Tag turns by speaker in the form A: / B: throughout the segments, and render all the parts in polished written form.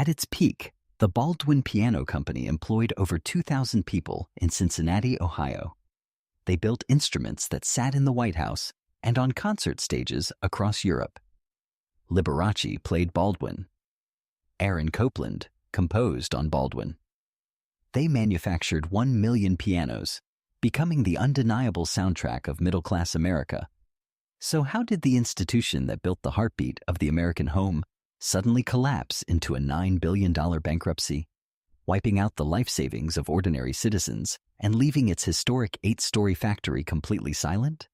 A: At its peak, the Baldwin Piano Company employed over 2,000 people in Cincinnati, Ohio. They built instruments that sat in the White House and on concert stages across Europe. Liberace played Baldwin. Aaron Copland composed on Baldwin. They manufactured 1 million pianos, becoming the undeniable soundtrack of middle-class America. So how did the institution that built the heartbeat of the American home suddenly collapse into a $9 billion bankruptcy, wiping out the life savings of ordinary citizens and leaving its historic 8-story factory completely silent?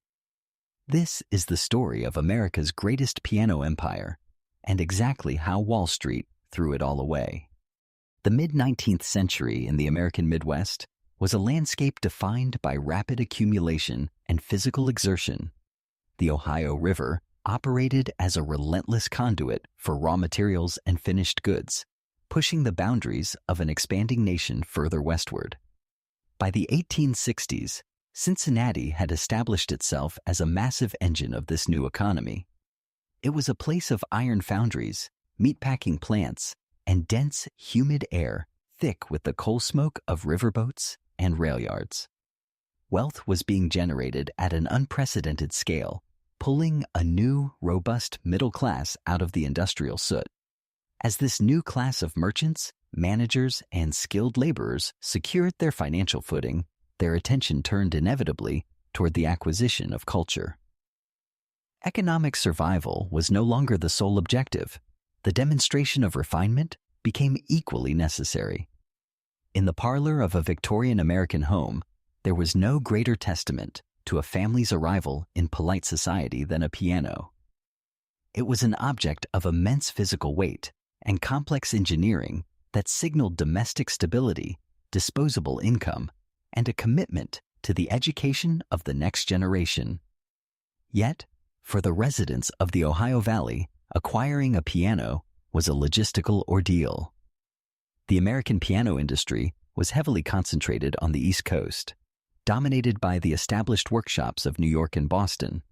A: This is the story of America's greatest piano empire, and exactly how Wall Street threw it all away. The mid-19th century in the American Midwest was a landscape defined by rapid accumulation and physical exertion. The Ohio River operated as a relentless conduit for raw materials and finished goods, pushing the boundaries of an expanding nation further westward. By the 1860s, Cincinnati had established itself as a massive engine of this new economy. It was a place of iron foundries, meatpacking plants, and dense, humid air thick with the coal smoke of riverboats and rail yards. Wealth was being generated at an unprecedented scale, pulling a new, robust middle class out of the industrial soot. As this new class of merchants, managers, and skilled laborers secured their financial footing, their attention turned inevitably toward the acquisition of culture. Economic survival was no longer the sole objective. The demonstration of refinement became equally necessary. In the parlor of a Victorian American home, there was no greater testament to a family's arrival in polite society than a piano. It was an object of immense physical weight and complex engineering that signaled domestic stability, disposable income, and a commitment to the education of the next generation. Yet, for the residents of the Ohio Valley, acquiring a piano was a logistical ordeal. The American piano industry was heavily concentrated on the East Coast, dominated by the established workshops of New York and Boston.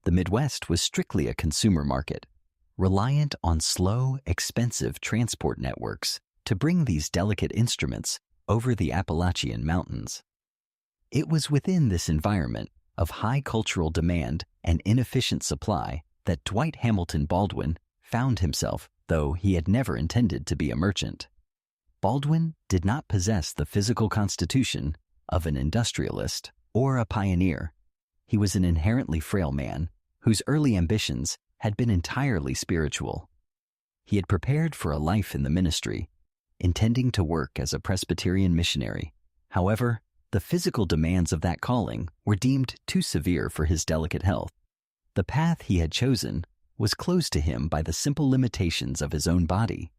A: The Midwest was strictly a consumer market, reliant on slow, expensive transport networks to bring these delicate instruments over the Appalachian Mountains. It was within this environment of high cultural demand and inefficient supply that Dwight Hamilton Baldwin found himself, though he had never intended to be a merchant. Baldwin did not possess the physical constitution of an industrialist or a pioneer. He was an inherently frail man whose early ambitions had been entirely spiritual. He had prepared for a life in the ministry, intending to work as a Presbyterian missionary. However, the physical demands of that calling were deemed too severe for his delicate health. The path he had chosen was closed to him by the simple limitations of his own body.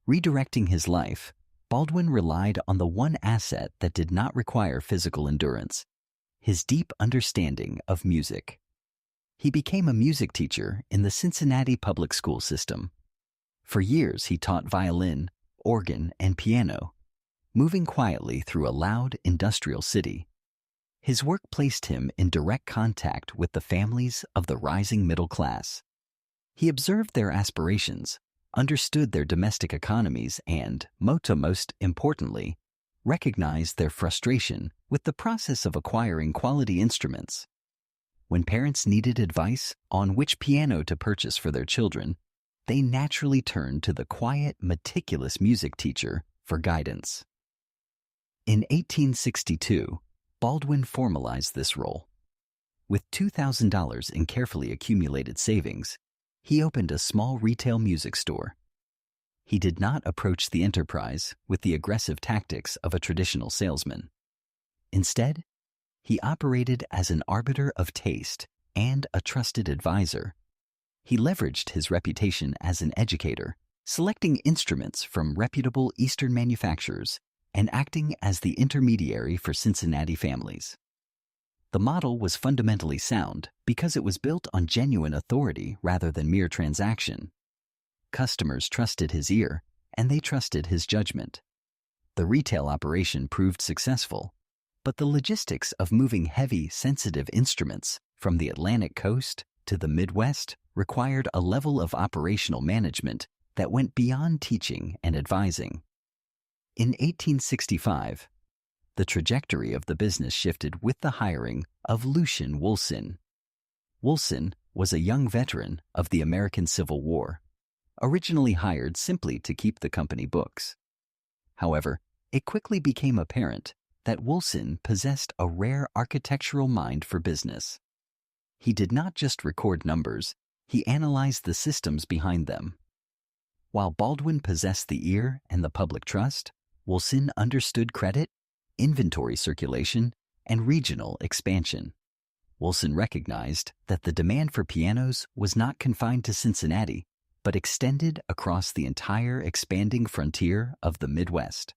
A: Redirecting his life, Baldwin relied on the one asset that did not require physical endurance: his deep understanding of music. He became a music teacher in the Cincinnati public school system. For years, he taught violin, organ, and piano, moving quietly through a loud industrial city. His work placed him in direct contact with the families of the rising middle class. He observed their aspirations, understood their domestic economies, and, most importantly, recognized their frustration with the process of acquiring quality instruments. When parents needed advice on which piano to purchase for their children, they naturally turned to the quiet, meticulous music teacher for guidance. In 1862, Baldwin formalized this role. With $2,000 in carefully accumulated savings, he opened a small retail music store. He did not approach the enterprise with the aggressive tactics of a traditional salesman. Instead, he operated as an arbiter of taste and a trusted advisor. He leveraged his reputation as an educator, selecting instruments from reputable Eastern manufacturers and acting as the intermediary for Cincinnati families. The model was fundamentally sound because it was built on genuine authority rather than mere transaction. Customers trusted his ear, and they trusted his judgment. The retail operation proved successful, but the logistics of moving heavy, sensitive instruments from the Atlantic coast to the Midwest required a level of operational management that went beyond teaching and advising. In 1865, the trajectory of the business shifted with the hiring of Lucian Woolson. Woolson was a young veteran of the American Civil War, originally hired simply to keep the company books. However, it quickly became apparent that Woolson possessed a rare architectural mind for business. He did not just record numbers, he analyzed the systems behind them. While Baldwin possessed the ear and the public trust, Woolson understood credit, inventory circulation, and regional expansion. Woolson recognized that the demand for pianos was not confined to Cincinnati, but extended across the entire expanding frontier of the Midwest.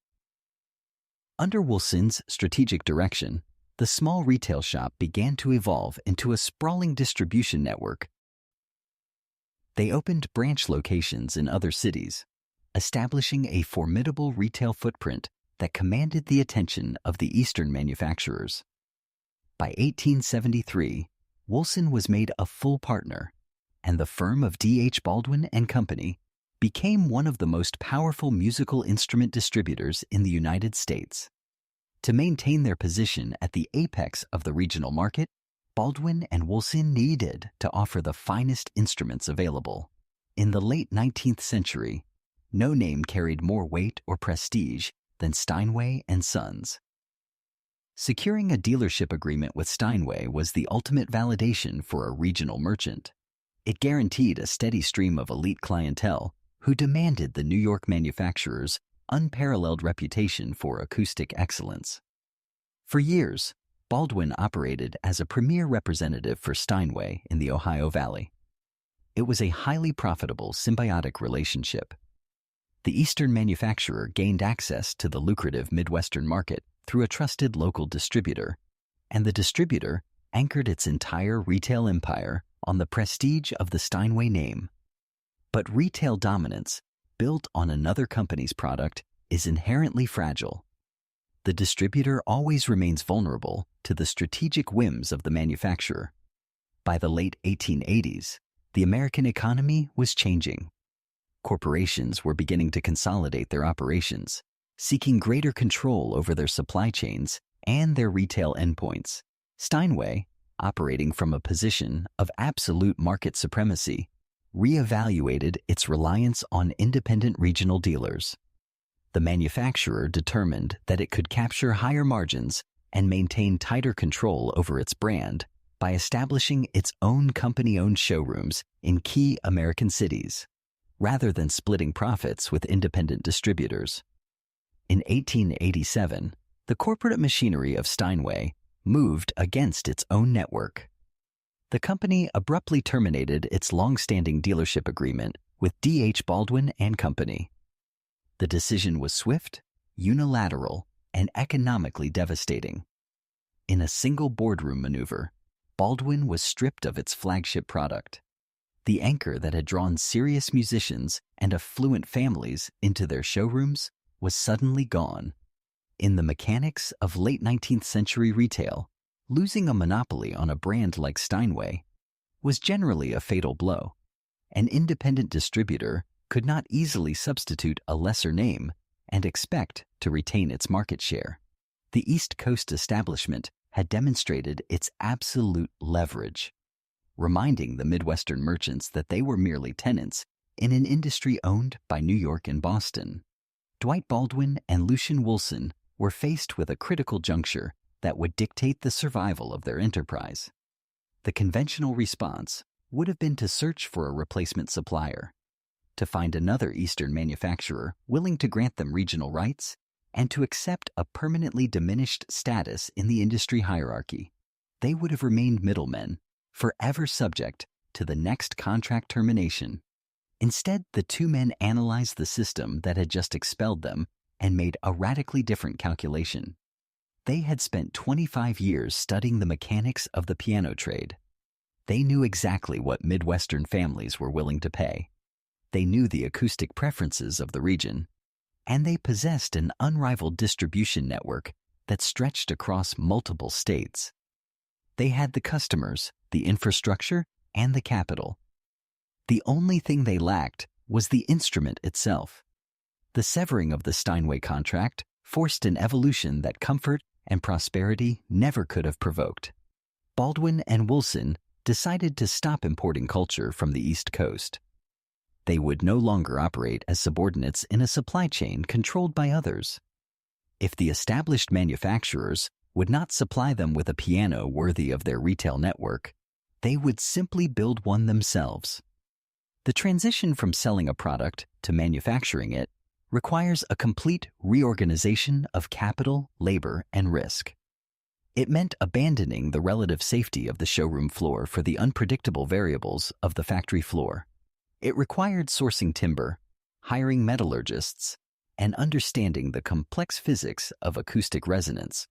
A: Under Woolson's strategic direction, the small retail shop began to evolve into a sprawling distribution network. They opened branch locations in other cities, establishing a formidable retail footprint that commanded the attention of the Eastern manufacturers. By 1873, Woolson was made a full partner, and the firm of D.H. Baldwin and Company became one of the most powerful musical instrument distributors in the United States. To maintain their position at the apex of the regional market, Baldwin and Woolson needed to offer the finest instruments available. In the late 19th century, no name carried more weight or prestige than Steinway & Sons. Securing a dealership agreement with Steinway was the ultimate validation for a regional merchant. It guaranteed a steady stream of elite clientele who demanded the New York manufacturer's unparalleled reputation for acoustic excellence. For years, Baldwin operated as a premier representative for Steinway in the Ohio Valley. It was a highly profitable symbiotic relationship. The Eastern manufacturer gained access to the lucrative Midwestern market through a trusted local distributor, and the distributor anchored its entire retail empire on the prestige of the Steinway name. But retail dominance, built on another company's product, is inherently fragile. The distributor always remains vulnerable to the strategic whims of the manufacturer. By the late 1880s, the American economy was changing. Corporations were beginning to consolidate their operations, seeking greater control over their supply chains and their retail endpoints. Steinway, operating from a position of absolute market supremacy, reevaluated its reliance on independent regional dealers. The manufacturer determined that it could capture higher margins and maintain tighter control over its brand by establishing its own company-owned showrooms in key American cities, rather than splitting profits with independent distributors. In 1887, the corporate machinery of Steinway moved against its own network. The company abruptly terminated its long-standing dealership agreement with D.H. Baldwin and Company. The decision was swift, unilateral, and economically devastating. In a single boardroom maneuver, Baldwin was stripped of its flagship product. The anchor that had drawn serious musicians and affluent families into their showrooms was suddenly gone. In the mechanics of late 19th century retail, losing a monopoly on a brand like Steinway was generally a fatal blow. An independent distributor could not easily substitute a lesser name and expect to retain its market share. The East Coast establishment had demonstrated its absolute leverage, reminding the Midwestern merchants that they were merely tenants in an industry owned by New York and Boston. Dwight Baldwin and Lucian Woolson were faced with a critical juncture that would dictate the survival of their enterprise. The conventional response would have been to search for a replacement supplier, to find another Eastern manufacturer willing to grant them regional rights, and to accept a permanently diminished status in the industry hierarchy. They would have remained middlemen, forever subject to the next contract termination. Instead, the two men analyzed the system that had just expelled them and made a radically different calculation. They had spent 25 years studying the mechanics of the piano trade. They knew exactly what Midwestern families were willing to pay. They knew the acoustic preferences of the region, and they possessed an unrivaled distribution network that stretched across multiple states. They had the customers, the infrastructure, and the capital. The only thing they lacked was the instrument itself. The severing of the Steinway contract forced an evolution that comfort and prosperity never could have provoked. Baldwin and Wilson decided to stop importing culture from the East Coast. They would no longer operate as subordinates in a supply chain controlled by others. If the established manufacturers would not supply them with a piano worthy of their retail network, they would simply build one themselves. The transition from selling a product to manufacturing it requires a complete reorganization of capital, labor, and risk. It meant abandoning the relative safety of the showroom floor for the unpredictable variables of the factory floor. It required sourcing timber, hiring metallurgists, and understanding the complex physics of acoustic resonance.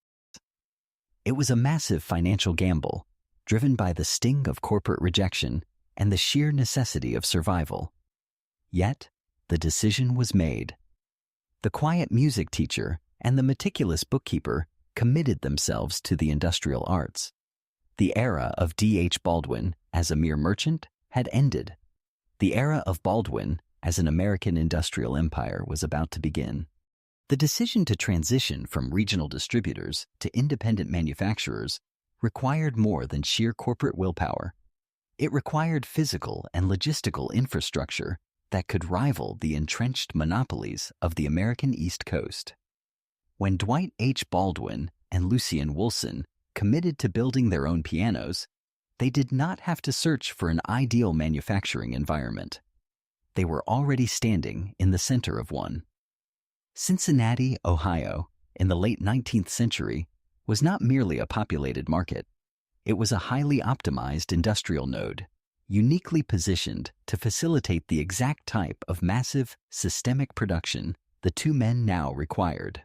A: It was a massive financial gamble, driven by the sting of corporate rejection and the sheer necessity of survival. Yet, the decision was made. The quiet music teacher and the meticulous bookkeeper committed themselves to the industrial arts. The era of D.H. Baldwin as a mere merchant had ended. The era of Baldwin as an American industrial empire was about to begin. The decision to transition from regional distributors to independent manufacturers required more than sheer corporate willpower. It required physical and logistical infrastructure that could rival the entrenched monopolies of the American East Coast. When Dwight H. Baldwin and Lucien Wilson committed to building their own pianos, they did not have to search for an ideal manufacturing environment. They were already standing in the center of one. Cincinnati, Ohio, in the late 19th century, was not merely a populated market. It was a highly optimized industrial node, uniquely positioned to facilitate the exact type of massive, systemic production the two men now required.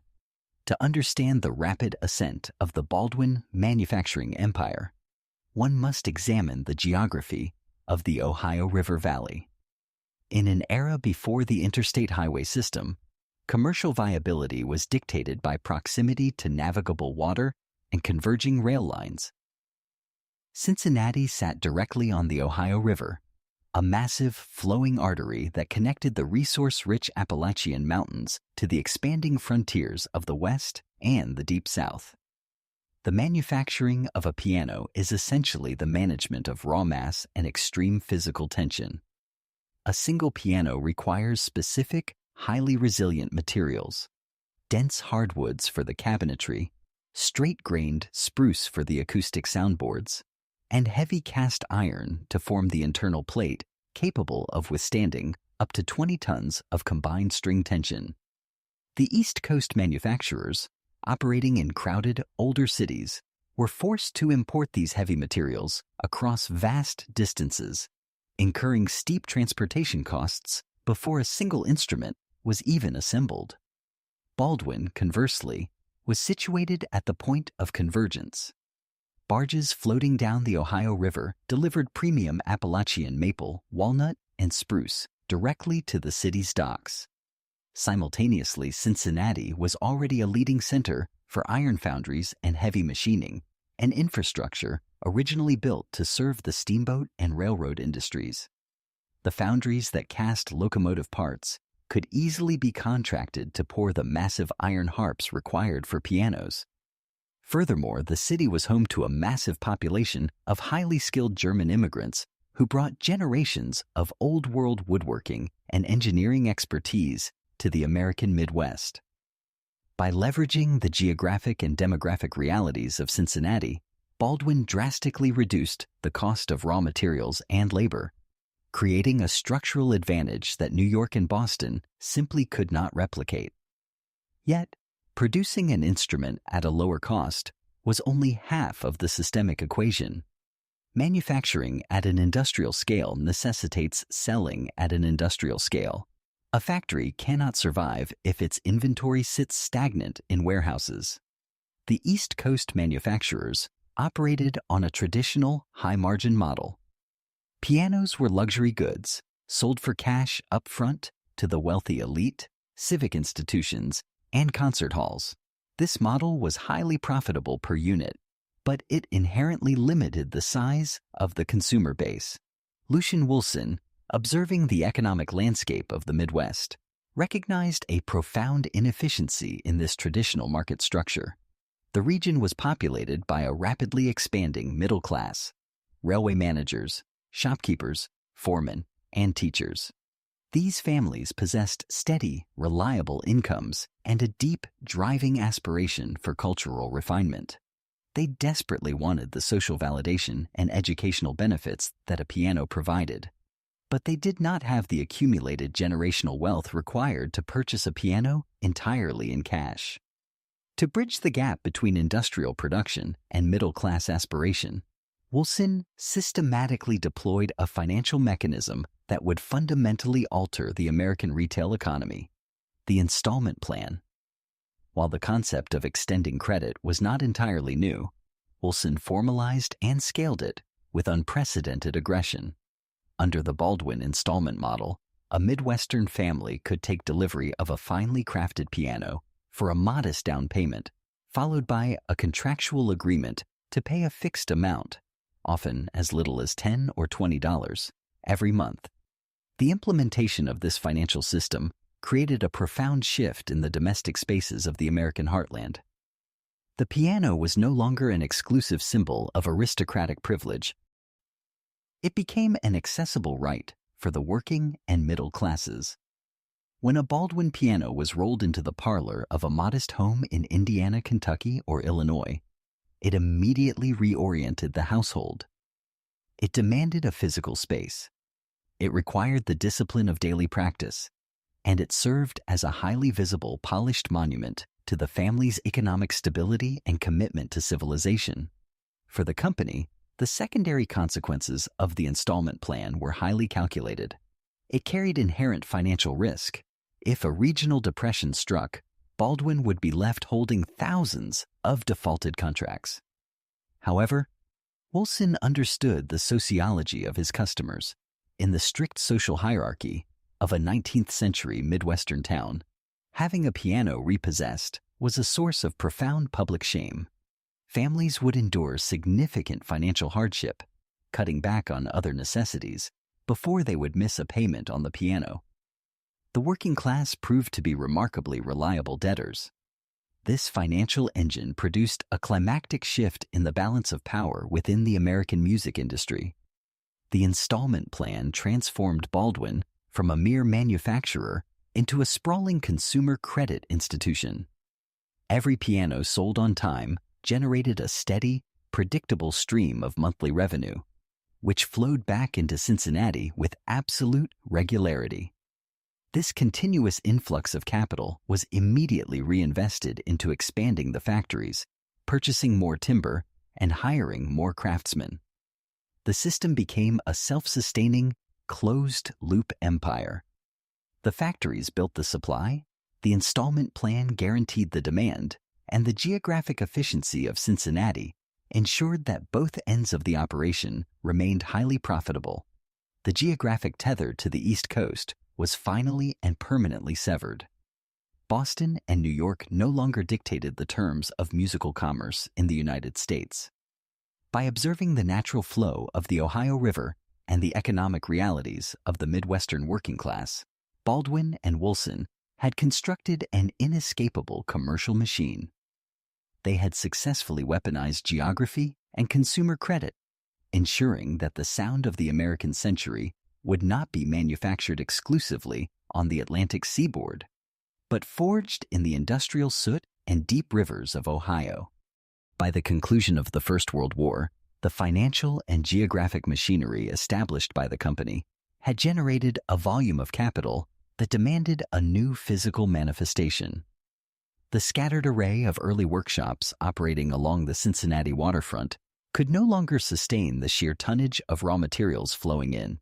A: To understand the rapid ascent of the Baldwin manufacturing empire, one must examine the geography of the Ohio River Valley. In an era before the interstate highway system, commercial viability was dictated by proximity to navigable water and converging rail lines. Cincinnati sat directly on the Ohio River, a massive flowing artery that connected the resource-rich Appalachian Mountains to the expanding frontiers of the West and the Deep South. The manufacturing of a piano is essentially the management of raw mass and extreme physical tension. A single piano requires specific, highly resilient materials: dense hardwoods for the cabinetry, straight-grained spruce for the acoustic soundboards, and heavy cast iron to form the internal plate capable of withstanding up to 20 tons of combined string tension. The East Coast manufacturers, operating in crowded, older cities, were forced to import these heavy materials across vast distances, incurring steep transportation costs before a single instrument was even assembled. Baldwin, conversely, was situated at the point of convergence. Barges floating down the Ohio River delivered premium Appalachian maple, walnut, and spruce directly to the city's docks. Simultaneously, Cincinnati was already a leading center for iron foundries and heavy machining, an infrastructure originally built to serve the steamboat and railroad industries. The foundries that cast locomotive parts could easily be contracted to pour the massive iron harps required for pianos. Furthermore, the city was home to a massive population of highly skilled German immigrants who brought generations of old-world woodworking and engineering expertise to the American Midwest. By leveraging the geographic and demographic realities of Cincinnati, Baldwin drastically reduced the cost of raw materials and labor, creating a structural advantage that New York and Boston simply could not replicate. Yet, producing an instrument at a lower cost was only half of the systemic equation. Manufacturing at an industrial scale necessitates selling at an industrial scale. A factory cannot survive if its inventory sits stagnant in warehouses. The East Coast manufacturers operated on a traditional high-margin model. Pianos were luxury goods, sold for cash up front to the wealthy elite, civic institutions, and concert halls. This model was highly profitable per unit, but it inherently limited the size of the consumer base. Lucien Wilson, observing the economic landscape of the Midwest, recognized a profound inefficiency in this traditional market structure. The region was populated by a rapidly expanding middle class, railway managers, shopkeepers, foremen, and teachers. These families possessed steady, reliable incomes and a deep, driving aspiration for cultural refinement. They desperately wanted the social validation and educational benefits that a piano provided. But they did not have the accumulated generational wealth required to purchase a piano entirely in cash. To bridge the gap between industrial production and middle-class aspiration, Wilson systematically deployed a financial mechanism that would fundamentally alter the American retail economy: the installment plan. While the concept of extending credit was not entirely new, Wilson formalized and scaled it with unprecedented aggression. Under the Baldwin installment model, a Midwestern family could take delivery of a finely crafted piano for a modest down payment, followed by a contractual agreement to pay a fixed amount, often as little as $10 or $20, every month. The implementation of this financial system created a profound shift in the domestic spaces of the American heartland. The piano was no longer an exclusive symbol of aristocratic privilege. It became an accessible right for the working and middle classes. When a Baldwin piano was rolled into the parlor of a modest home in Indiana, Kentucky, or Illinois, it immediately reoriented the household. It demanded a physical space. It required the discipline of daily practice, and it served as a highly visible, polished monument to the family's economic stability and commitment to civilization. For the company, the secondary consequences of the installment plan were highly calculated. It carried inherent financial risk. If a regional depression struck, Baldwin would be left holding thousands of defaulted contracts. However, Wilson understood the sociology of his customers. In the strict social hierarchy of a 19th century Midwestern town, having a piano repossessed was a source of profound public shame. Families would endure significant financial hardship, cutting back on other necessities, before they would miss a payment on the piano. The working class proved to be remarkably reliable debtors. This financial engine produced a climactic shift in the balance of power within the American music industry. The installment plan transformed Baldwin from a mere manufacturer into a sprawling consumer credit institution. Every piano sold on time generated a steady, predictable stream of monthly revenue, which flowed back into Cincinnati with absolute regularity. This continuous influx of capital was immediately reinvested into expanding the factories, purchasing more timber, and hiring more craftsmen. The system became a self-sustaining, closed-loop empire. The factories built the supply, the installment plan guaranteed the demand, and the geographic efficiency of Cincinnati ensured that both ends of the operation remained highly profitable. The geographic tether to the East Coast was finally and permanently severed. Boston and New York no longer dictated the terms of musical commerce in the United States. By observing the natural flow of the Ohio River and the economic realities of the Midwestern working class, Baldwin and Wilson had constructed an inescapable commercial machine. They had successfully weaponized geography and consumer credit, ensuring that the sound of the American century would not be manufactured exclusively on the Atlantic seaboard, but forged in the industrial soot and deep rivers of Ohio. By the conclusion of the First World War, the financial and geographic machinery established by the company had generated a volume of capital that demanded a new physical manifestation. The scattered array of early workshops operating along the Cincinnati waterfront could no longer sustain the sheer tonnage of raw materials flowing in,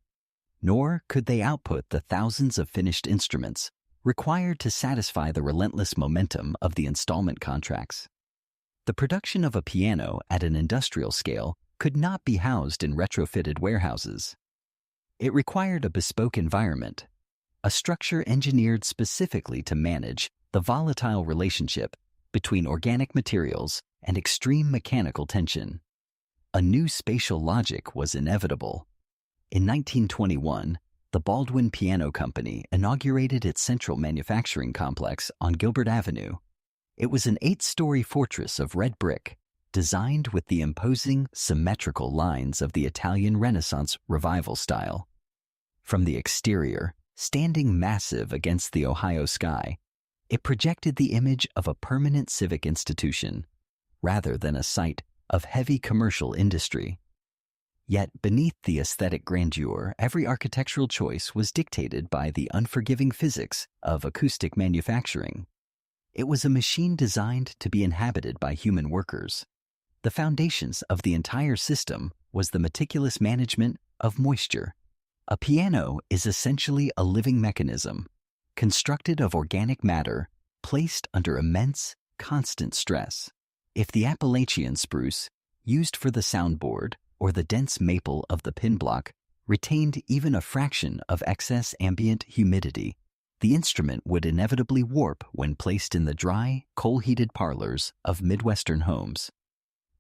A: nor could they output the thousands of finished instruments required to satisfy the relentless momentum of the installment contracts. The production of a piano at an industrial scale could not be housed in retrofitted warehouses. It required a bespoke environment, a structure engineered specifically to manage the volatile relationship between organic materials and extreme mechanical tension. A new spatial logic was inevitable. In 1921, the Baldwin Piano Company inaugurated its central manufacturing complex on Gilbert Avenue. It was an 8-story fortress of red brick, designed with the imposing, symmetrical lines of the Italian Renaissance Revival style. From the exterior, standing massive against the Ohio sky, it projected the image of a permanent civic institution, rather than a site of heavy commercial industry. Yet beneath the aesthetic grandeur, every architectural choice was dictated by the unforgiving physics of acoustic manufacturing. It was a machine designed to be inhabited by human workers. The foundations of the entire system was the meticulous management of moisture. A piano is essentially a living mechanism, constructed of organic matter, placed under immense, constant stress. If the Appalachian spruce, used for the soundboard, or the dense maple of the pin block, retained even a fraction of excess ambient humidity, the instrument would inevitably warp when placed in the dry, coal-heated parlors of Midwestern homes.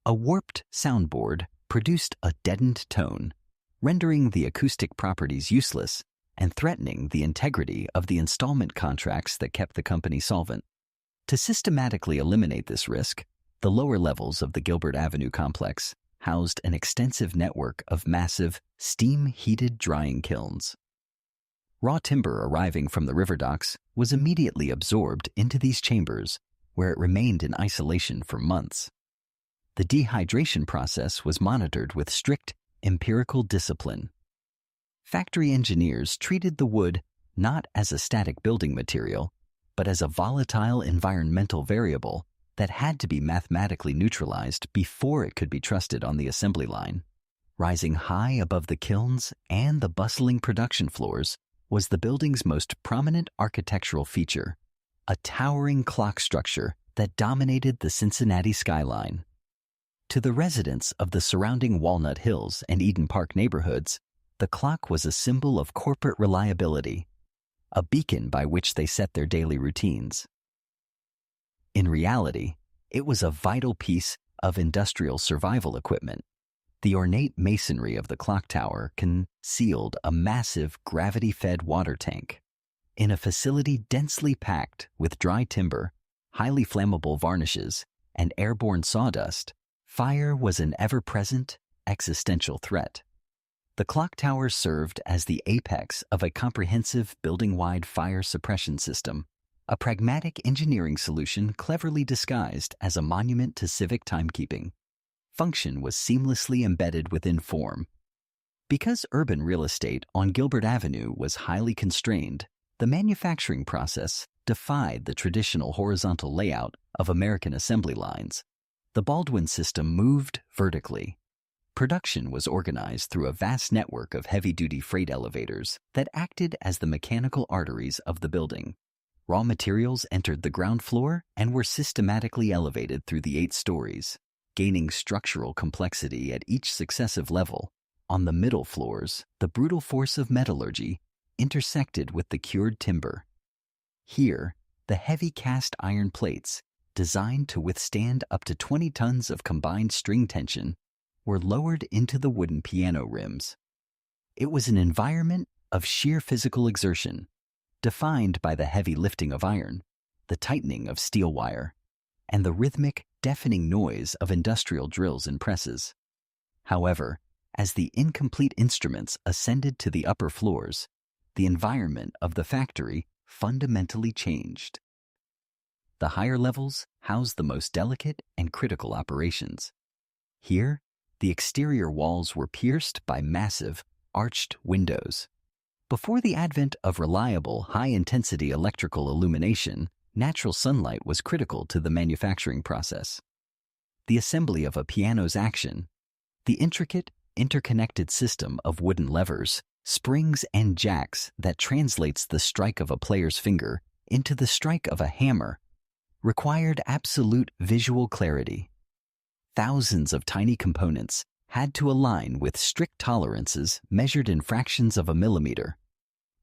A: A warped soundboard produced a deadened tone, rendering the acoustic properties useless and threatening the integrity of the installment contracts that kept the company solvent. To systematically eliminate this risk, the lower levels of the Gilbert Avenue complex housed an extensive network of massive, steam-heated drying kilns. Raw timber arriving from the river docks was immediately absorbed into these chambers, where it remained in isolation for months. The dehydration process was monitored with strict, empirical discipline. Factory engineers treated the wood not as a static building material, but as a volatile environmental variable that had to be mathematically neutralized before it could be trusted on the assembly line. Rising high above the kilns and the bustling production floors was the building's most prominent architectural feature, a towering clock structure that dominated the Cincinnati skyline. To the residents of the surrounding Walnut Hills and Eden Park neighborhoods, the clock was a symbol of corporate reliability, a beacon by which they set their daily routines. In reality, it was a vital piece of industrial survival equipment. The ornate masonry of the clock tower concealed a massive gravity-fed water tank. In a facility densely packed with dry timber, highly flammable varnishes, and airborne sawdust, fire was an ever-present, existential threat. The clock tower served as the apex of a comprehensive building-wide fire suppression system, a pragmatic engineering solution cleverly disguised as a monument to civic timekeeping. Function was seamlessly embedded within form. Because urban real estate on Gilbert Avenue was highly constrained, the manufacturing process defied the traditional horizontal layout of American assembly lines. The Baldwin system moved vertically. Production was organized through a vast network of heavy-duty freight elevators that acted as the mechanical arteries of the building. Raw materials entered the ground floor and were systematically elevated through the 8 stories, gaining structural complexity at each successive level. On the middle floors, the brutal force of metallurgy intersected with the cured timber. Here, the heavy cast iron plates, designed to withstand up to 20 tons of combined string tension, were lowered into the wooden piano rims. It was an environment of sheer physical exertion, defined by the heavy lifting of iron, the tightening of steel wire, and the rhythmic, deafening noise of industrial drills and presses. However, as the incomplete instruments ascended to the upper floors, the environment of the factory fundamentally changed. The higher levels housed the most delicate and critical operations. Here, the exterior walls were pierced by massive, arched windows. Before the advent of reliable, high-intensity electrical illumination, natural sunlight was critical to the manufacturing process. The assembly of a piano's action, the intricate, interconnected system of wooden levers, springs, and jacks that translates the strike of a player's finger into the strike of a hammer, required absolute visual clarity. Thousands of tiny components had to align with strict tolerances measured in fractions of a millimeter.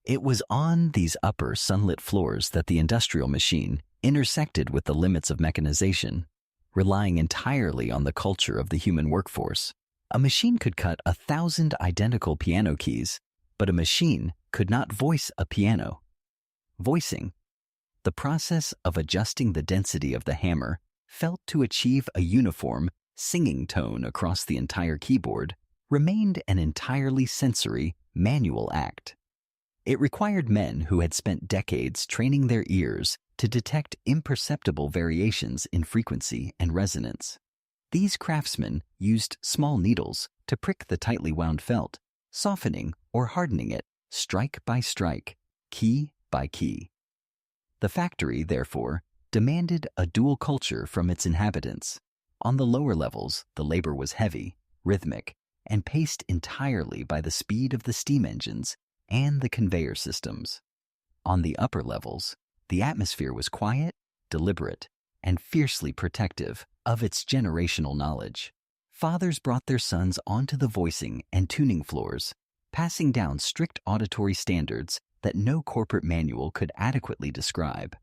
A: It was on these upper sunlit floors that the industrial machine intersected with the limits of mechanization, relying entirely on the culture of the human workforce. A machine could cut 1,000 identical piano keys, but a machine could not voice a piano. Voicing, the process of adjusting the density of the hammer felt to achieve a uniform, singing tone across the entire keyboard, remained an entirely sensory, manual act. It required men who had spent decades training their ears to detect imperceptible variations in frequency and resonance. These craftsmen used small needles to prick the tightly wound felt, softening or hardening it strike by strike, key by key. The factory, therefore, demanded a dual culture from its inhabitants. On the lower levels, the labor was heavy, rhythmic, and paced entirely by the speed of the steam engines and the conveyor systems. On the upper levels, the atmosphere was quiet, deliberate, and fiercely protective of its generational knowledge. Fathers brought their sons onto the voicing and tuning floors, passing down strict auditory standards that no corporate manual could adequately describe.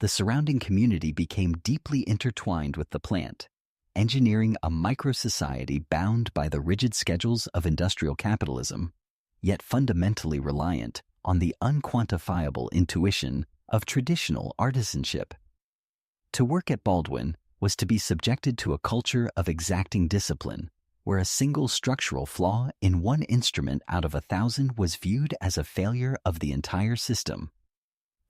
A: The surrounding community became deeply intertwined with the plant, engineering a micro-society bound by the rigid schedules of industrial capitalism, yet fundamentally reliant on the unquantifiable intuition of traditional artisanship. To work at Baldwin was to be subjected to a culture of exacting discipline, where a single structural flaw in one instrument out of 1,000 was viewed as a failure of the entire system.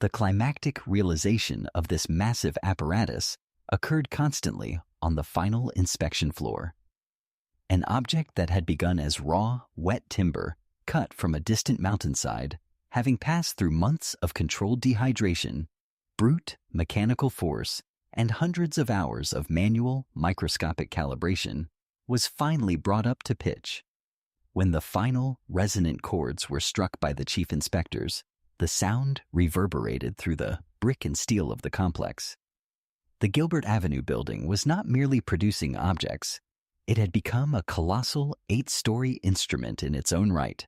A: The climactic realization of this massive apparatus occurred constantly on the final inspection floor. An object that had begun as raw, wet timber cut from a distant mountainside, having passed through months of controlled dehydration, brute mechanical force, and hundreds of hours of manual microscopic calibration, was finally brought up to pitch. When the final resonant chords were struck by the chief inspectors, the sound reverberated through the brick and steel of the complex. The Gilbert Avenue building was not merely producing objects. It had become a colossal 8-story instrument in its own right,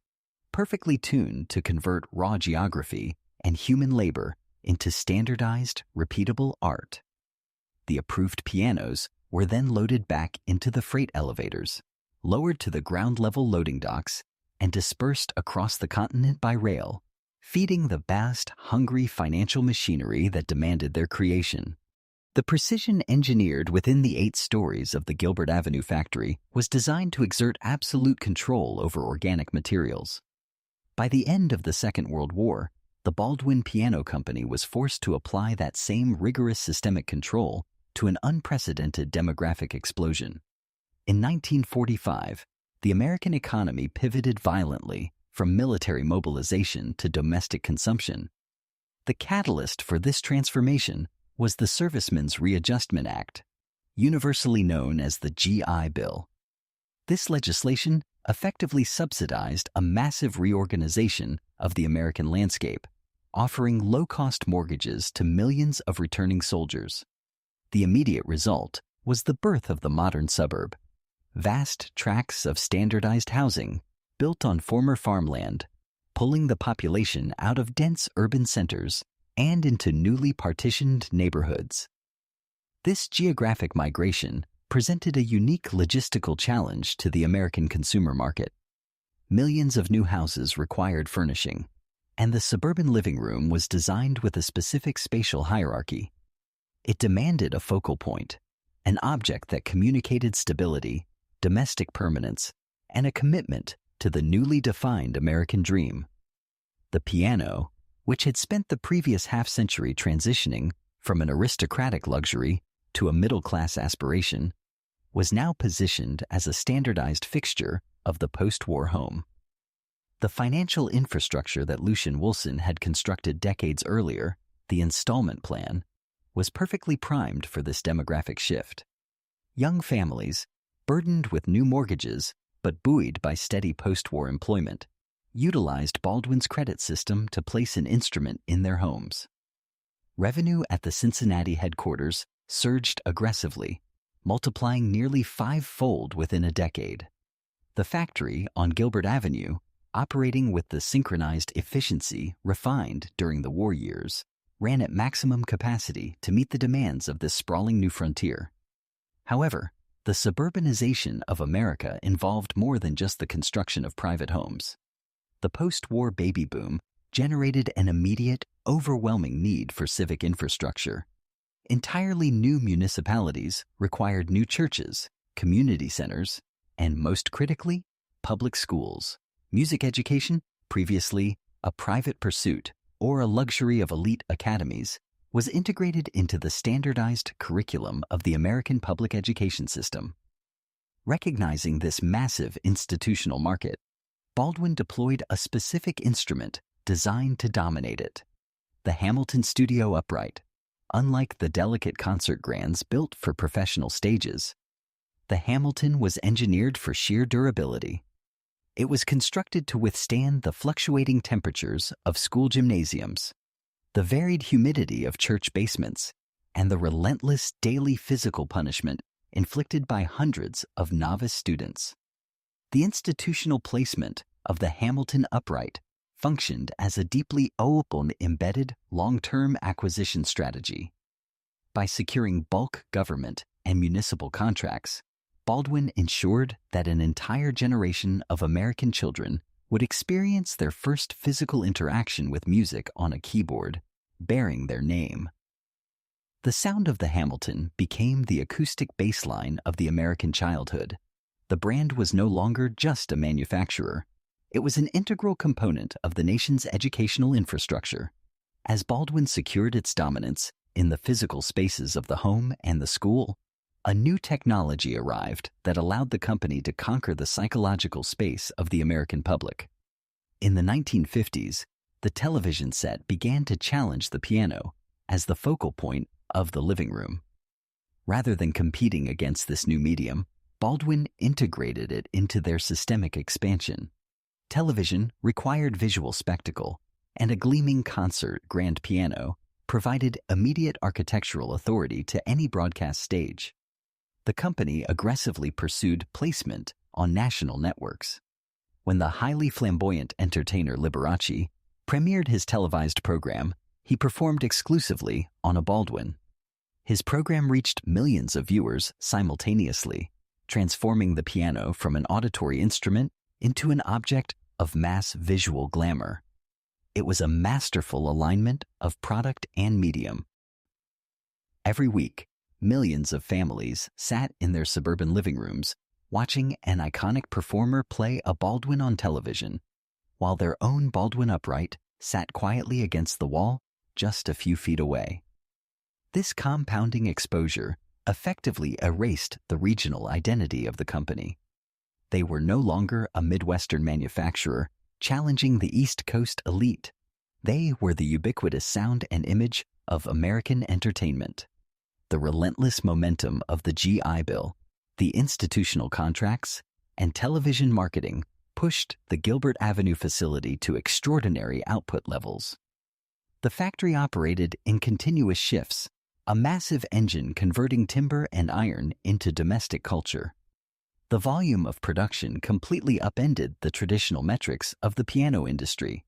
A: perfectly tuned to convert raw geography and human labor into standardized, repeatable art. The approved pianos were then loaded back into the freight elevators, lowered to the ground-level loading docks, and dispersed across the continent by rail, feeding the vast, hungry financial machinery that demanded their creation. The precision engineered within the 8 stories of the Gilbert Avenue factory was designed to exert absolute control over organic materials. By the end of the Second World War, the Baldwin Piano Company was forced to apply that same rigorous systemic control to an unprecedented demographic explosion. In 1945, the American economy pivoted violently from military mobilization to domestic consumption. The catalyst for this transformation was the Servicemen's Readjustment Act, universally known as the GI Bill. This legislation effectively subsidized a massive reorganization of the American landscape, offering low-cost mortgages to millions of returning soldiers. The immediate result was the birth of the modern suburb. Vast tracts of standardized housing built on former farmland, pulling the population out of dense urban centers and into newly partitioned neighborhoods. This geographic migration presented a unique logistical challenge to the American consumer market. Millions of new houses required furnishing, and the suburban living room was designed with a specific spatial hierarchy. It demanded a focal point, an object that communicated stability, domestic permanence, and a commitment to the newly defined American dream. The piano, which had spent the previous half-century transitioning from an aristocratic luxury to a middle-class aspiration, was now positioned as a standardized fixture of the post-war home. The financial infrastructure that Lucian Wilson had constructed decades earlier, the installment plan, was perfectly primed for this demographic shift. Young families, burdened with new mortgages but buoyed by steady post-war employment, utilized Baldwin's credit system to place an instrument in their homes. Revenue at the Cincinnati headquarters surged aggressively, multiplying nearly 5-fold within a decade. The factory on Gilbert Avenue, operating with the synchronized efficiency refined during the war years, ran at maximum capacity to meet the demands of this sprawling new frontier. However, the suburbanization of America involved more than just the construction of private homes. The post-war baby boom generated an immediate, overwhelming need for civic infrastructure. Entirely new municipalities required new churches, community centers, and most critically, public schools. Music education, previously a private pursuit or a luxury of elite academies, was integrated into the standardized curriculum of the American public education system. Recognizing this massive institutional market, Baldwin deployed a specific instrument designed to dominate it: the Hamilton Studio Upright. Unlike the delicate concert grands built for professional stages, the Hamilton was engineered for sheer durability. It was constructed to withstand the fluctuating temperatures of school gymnasiums, the varied humidity of church basements, and the relentless daily physical punishment inflicted by hundreds of novice students. The institutional placement of the Hamilton Upright functioned as a deeply open embedded long-term acquisition strategy. By securing bulk government and municipal contracts, Baldwin ensured that an entire generation of American children would experience their first physical interaction with music on a keyboard, bearing their name. The sound of the Hamilton became the acoustic baseline of the American childhood. The brand was no longer just a manufacturer. It was an integral component of the nation's educational infrastructure. As Baldwin secured its dominance in the physical spaces of the home and the school, a new technology arrived that allowed the company to conquer the psychological space of the American public. In the 1950s, the television set began to challenge the piano as the focal point of the living room. Rather than competing against this new medium, Baldwin integrated it into their systemic expansion. Television required visual spectacle, and a gleaming concert grand piano provided immediate architectural authority to any broadcast stage. The company aggressively pursued placement on national networks. When the highly flamboyant entertainer Liberace premiered his televised program, he performed exclusively on a Baldwin. His program reached millions of viewers simultaneously, transforming the piano from an auditory instrument into an object of mass visual glamour. It was a masterful alignment of product and medium. Every week, millions of families sat in their suburban living rooms watching an iconic performer play a Baldwin on television, while their own Baldwin Upright sat quietly against the wall just a few feet away. This compounding exposure effectively erased the regional identity of the company. They were no longer a Midwestern manufacturer challenging the East Coast elite. They were the ubiquitous sound and image of American entertainment. The relentless momentum of the GI Bill, the institutional contracts, and television marketing pushed the Gilbert Avenue facility to extraordinary output levels. The factory operated in continuous shifts, a massive engine converting timber and iron into domestic culture. The volume of production completely upended the traditional metrics of the piano industry,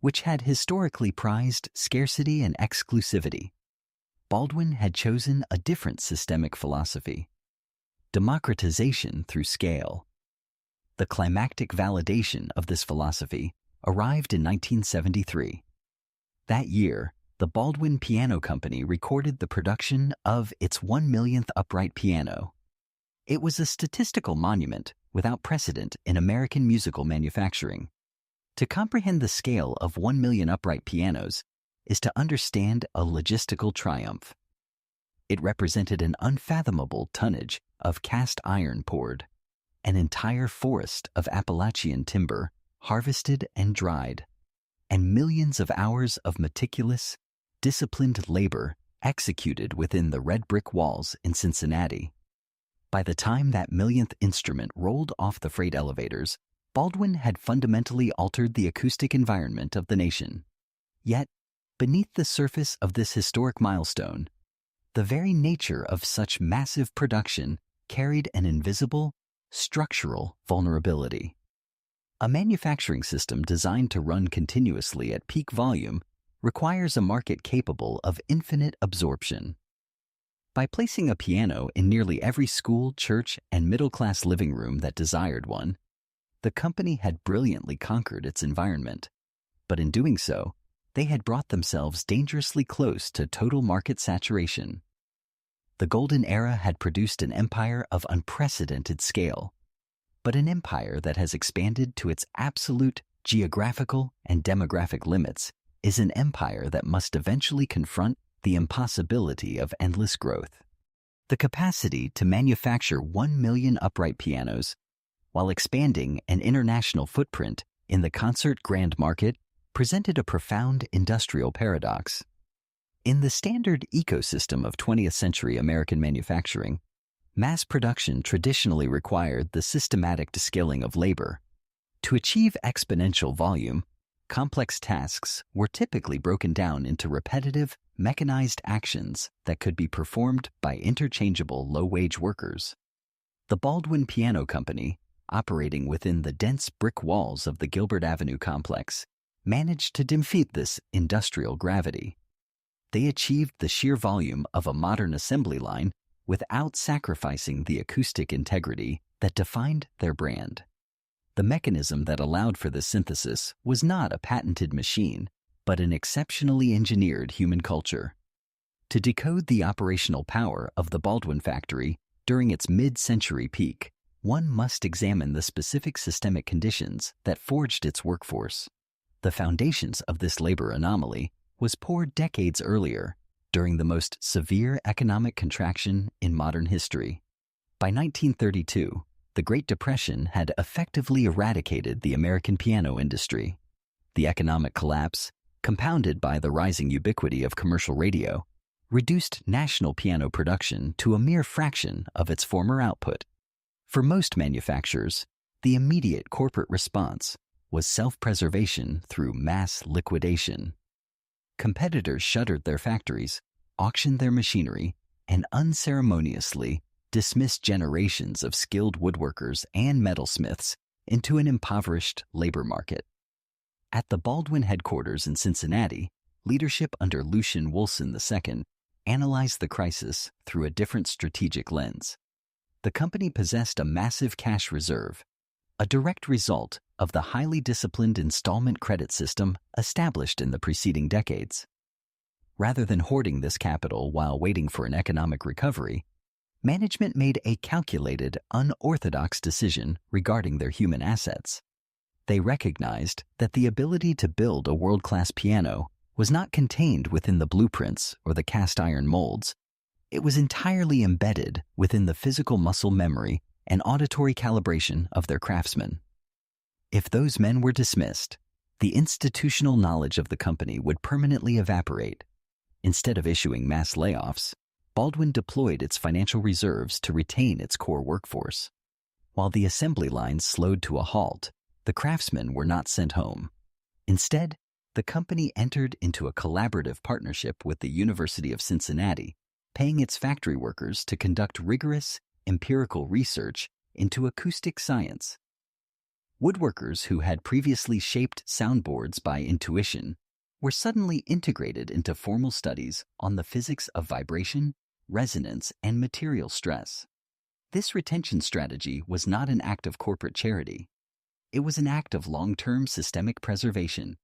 A: which had historically prized scarcity and exclusivity. Baldwin had chosen a different systemic philosophy: democratization through scale. The climactic validation of this philosophy arrived in 1973. That year, the Baldwin Piano Company recorded the production of its 1 millionth upright piano. It was a statistical monument without precedent in American musical manufacturing. To comprehend the scale of 1 million upright pianos is to understand a logistical triumph. It represented an unfathomable tonnage of cast iron poured, an entire forest of Appalachian timber harvested and dried, and millions of hours of meticulous, disciplined labor executed within the red brick walls in Cincinnati. By the time that millionth instrument rolled off the freight elevators, Baldwin had fundamentally altered the acoustic environment of the nation. Yet, beneath the surface of this historic milestone, the very nature of such massive production carried an invisible, structural vulnerability. A manufacturing system designed to run continuously at peak volume requires a market capable of infinite absorption. By placing a piano in nearly every school, church, and middle-class living room that desired one, The company had brilliantly conquered its environment, but in doing so, they had brought themselves dangerously close to total market saturation. The golden era had produced an empire of unprecedented scale, but an empire that has expanded to its absolute geographical and demographic limits is an empire that must eventually confront the impossibility of endless growth. The capacity to manufacture 1 million upright pianos while expanding an international footprint in the concert grand market presented a profound industrial paradox. In the standard ecosystem of 20th century American manufacturing, mass production traditionally required the systematic descaling of labor. To achieve exponential volume, complex tasks were typically broken down into repetitive, mechanized actions that could be performed by interchangeable low-wage workers. The Baldwin Piano Company, operating within the dense brick walls of the Gilbert Avenue complex, managed to defeat this industrial gravity. They achieved the sheer volume of a modern assembly line without sacrificing the acoustic integrity that defined their brand. The mechanism that allowed for this synthesis was not a patented machine, but an exceptionally engineered human culture. To decode the operational power of the Baldwin factory during its mid-century peak, one must examine the specific systemic conditions that forged its workforce. The foundations of this labor anomaly was poured decades earlier, during the most severe economic contraction in modern history. By 1932, the Great Depression had effectively eradicated the American piano industry. The economic collapse, compounded by the rising ubiquity of commercial radio, reduced national piano production to a mere fraction of its former output. For most manufacturers, the immediate corporate response was self-preservation through mass liquidation. Competitors shuttered their factories, auctioned their machinery, and unceremoniously dismissed generations of skilled woodworkers and metalsmiths into an impoverished labor market. At the Baldwin headquarters in Cincinnati, leadership under Lucian Wolfson II analyzed the crisis through a different strategic lens. The company possessed a massive cash reserve, a direct result of the highly disciplined installment credit system established in the preceding decades. Rather than hoarding this capital while waiting for an economic recovery, management made a calculated, unorthodox decision regarding their human assets. They recognized that the ability to build a world-class piano was not contained within the blueprints or the cast iron molds. It was entirely embedded within the physical muscle memory and auditory calibration of their craftsmen. If those men were dismissed, the institutional knowledge of the company would permanently evaporate. Instead of issuing mass layoffs, Baldwin deployed its financial reserves to retain its core workforce. While the assembly lines slowed to a halt, the craftsmen were not sent home. Instead, the company entered into a collaborative partnership with the University of Cincinnati, paying its factory workers to conduct rigorous, empirical research into acoustic science. Woodworkers who had previously shaped soundboards by intuition were suddenly integrated into formal studies on the physics of vibration, resonance, and material stress. This retention strategy was not an act of corporate charity. It was an act of long-term systemic preservation.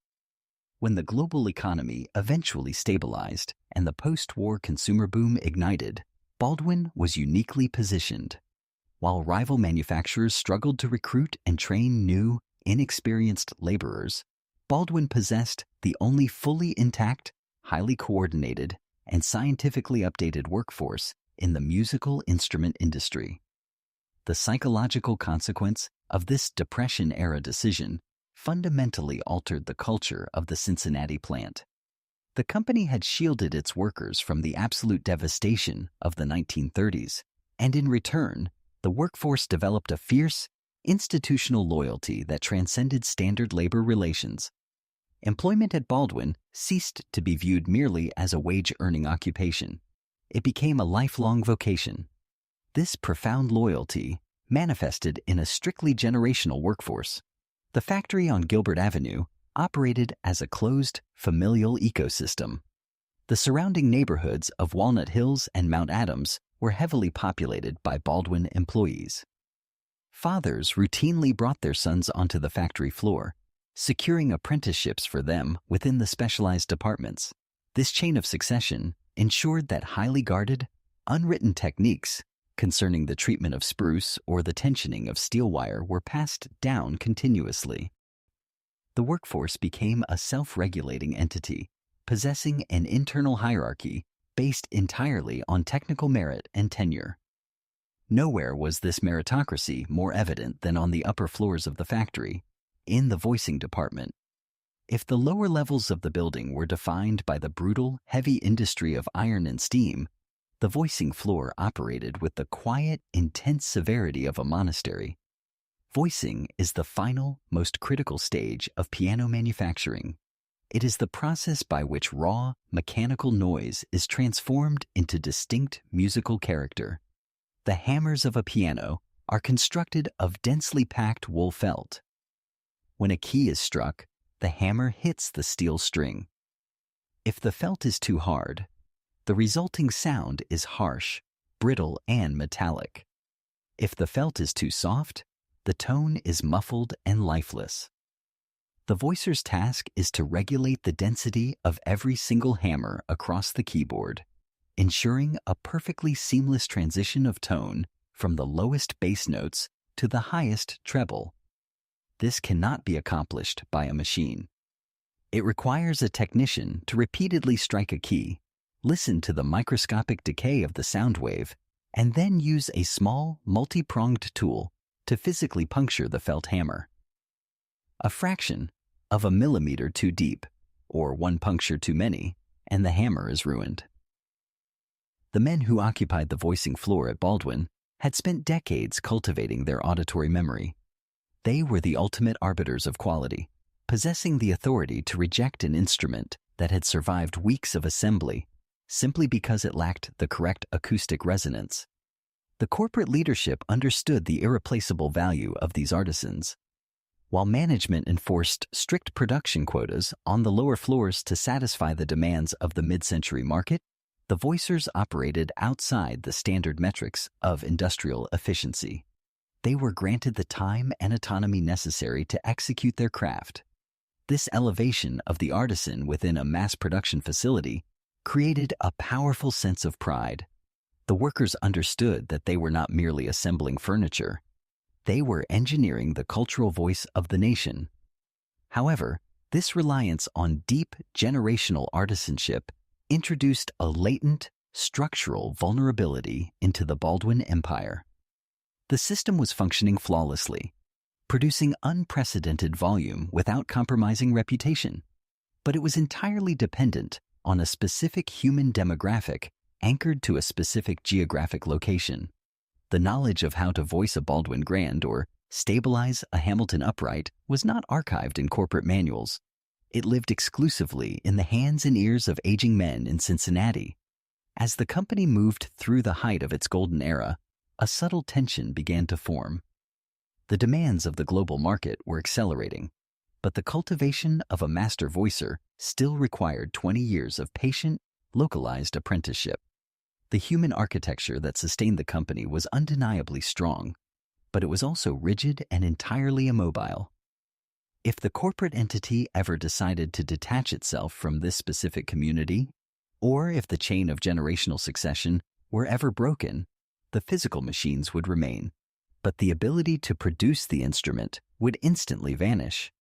A: When the global economy eventually stabilized and the post-war consumer boom ignited, Baldwin was uniquely positioned. While rival manufacturers struggled to recruit and train new, inexperienced laborers, Baldwin possessed the only fully intact, highly coordinated, and scientifically updated workforce in the musical instrument industry. The psychological consequence of this Depression-era decision fundamentally altered the culture of the Cincinnati plant. The company had shielded its workers from the absolute devastation of the 1930s, and in return, the workforce developed a fierce, institutional loyalty that transcended standard labor relations. Employment at Baldwin ceased to be viewed merely as a wage-earning occupation. It became a lifelong vocation. This profound loyalty manifested in a strictly generational workforce. The factory on Gilbert Avenue operated as a closed, familial ecosystem. The surrounding neighborhoods of Walnut Hills and Mount Adams were heavily populated by Baldwin employees. Fathers routinely brought their sons onto the factory floor, securing apprenticeships for them within the specialized departments. This chain of succession ensured that highly guarded, unwritten techniques concerning the treatment of spruce or the tensioning of steel wire were passed down continuously. The workforce became a self-regulating entity, possessing an internal hierarchy based entirely on technical merit and tenure. Nowhere was this meritocracy more evident than on the upper floors of the factory, in the voicing department. If the lower levels of the building were defined by the brutal, heavy industry of iron and steam, the voicing floor operated with the quiet, intense severity of a monastery. Voicing is the final, most critical stage of piano manufacturing. It is the process by which raw, mechanical noise is transformed into distinct musical character. The hammers of a piano are constructed of densely packed wool felt. When a key is struck, the hammer hits the steel string. If the felt is too hard, the resulting sound is harsh, brittle, and metallic. If the felt is too soft, the tone is muffled and lifeless. The voicer's task is to regulate the density of every single hammer across the keyboard, ensuring a perfectly seamless transition of tone from the lowest bass notes to the highest treble. This cannot be accomplished by a machine. It requires a technician to repeatedly strike a key, listen to the microscopic decay of the sound wave, and then use a small, multi-pronged tool to physically puncture the felt hammer. A fraction of a millimeter too deep, or one puncture too many, and the hammer is ruined. The men who occupied the voicing floor at Baldwin had spent decades cultivating their auditory memory. They were the ultimate arbiters of quality, possessing the authority to reject an instrument that had survived weeks of assembly simply because it lacked the correct acoustic resonance. The corporate leadership understood the irreplaceable value of these artisans. While management enforced strict production quotas on the lower floors to satisfy the demands of the mid-century market, the voicers operated outside the standard metrics of industrial efficiency. They were granted the time and autonomy necessary to execute their craft. This elevation of the artisan within a mass production facility created a powerful sense of pride. The workers understood that they were not merely assembling furniture. They were engineering the cultural voice of the nation. However, this reliance on deep generational artisanship introduced a latent, structural vulnerability into the Baldwin Empire. The system was functioning flawlessly, producing unprecedented volume without compromising reputation, but it was entirely dependent on a specific human demographic anchored to a specific geographic location. The knowledge of how to voice a Baldwin Grand or stabilize a Hamilton upright was not archived in corporate manuals. It lived exclusively in the hands and ears of aging men in Cincinnati. As the company moved through the height of its golden era, a subtle tension began to form. The demands of the global market were accelerating, but the cultivation of a master voicer still required 20 years of patient, localized apprenticeship. The human architecture that sustained the company was undeniably strong, but it was also rigid and entirely immobile. If the corporate entity ever decided to detach itself from this specific community, or if the chain of generational succession were ever broken, the physical machines would remain, but the ability to produce the instrument would instantly vanish.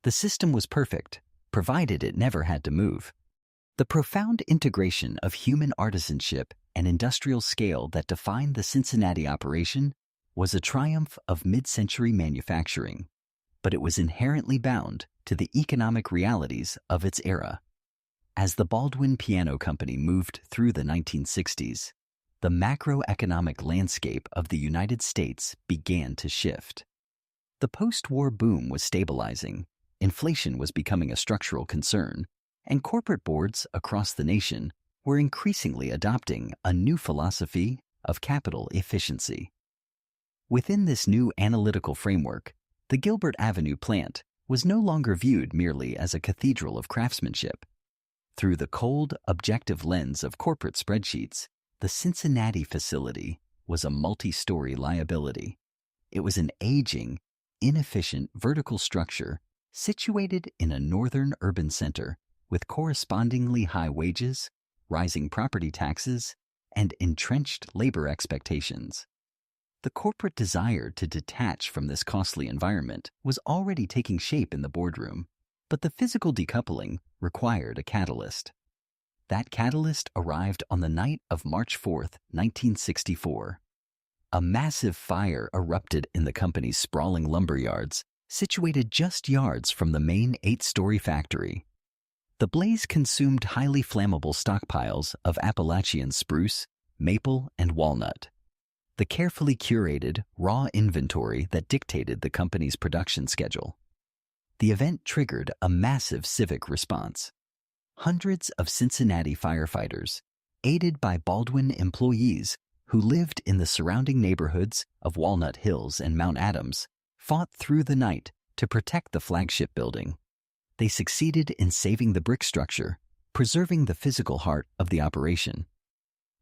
A: The system was perfect, provided it never had to move. The profound integration of human artisanship and industrial scale that defined the Cincinnati operation was a triumph of mid-century manufacturing, but it was inherently bound to the economic realities of its era. As the Baldwin Piano Company moved through the 1960s, the macroeconomic landscape of the United States began to shift. The post-war boom was stabilizing, inflation was becoming a structural concern, and corporate boards across the nation were increasingly adopting a new philosophy of capital efficiency. Within this new analytical framework, the Gilbert Avenue plant was no longer viewed merely as a cathedral of craftsmanship. Through the cold, objective lens of corporate spreadsheets, the Cincinnati facility was a multi-story liability. It was an aging, inefficient vertical structure situated in a northern urban center with correspondingly high wages, rising property taxes, and entrenched labor expectations. The corporate desire to detach from this costly environment was already taking shape in the boardroom, but the physical decoupling required a catalyst. That catalyst arrived on the night of March 4th, 1964. A massive fire erupted in the company's sprawling lumber yards, situated just yards from the main 8-story factory. The blaze consumed highly flammable stockpiles of Appalachian spruce, maple, and walnut. The carefully curated, raw inventory that dictated the company's production schedule. The event triggered a massive civic response. Hundreds of Cincinnati firefighters, aided by Baldwin employees who lived in the surrounding neighborhoods of Walnut Hills and Mount Adams, fought through the night to protect the flagship building. They succeeded in saving the brick structure, preserving the physical heart of the operation.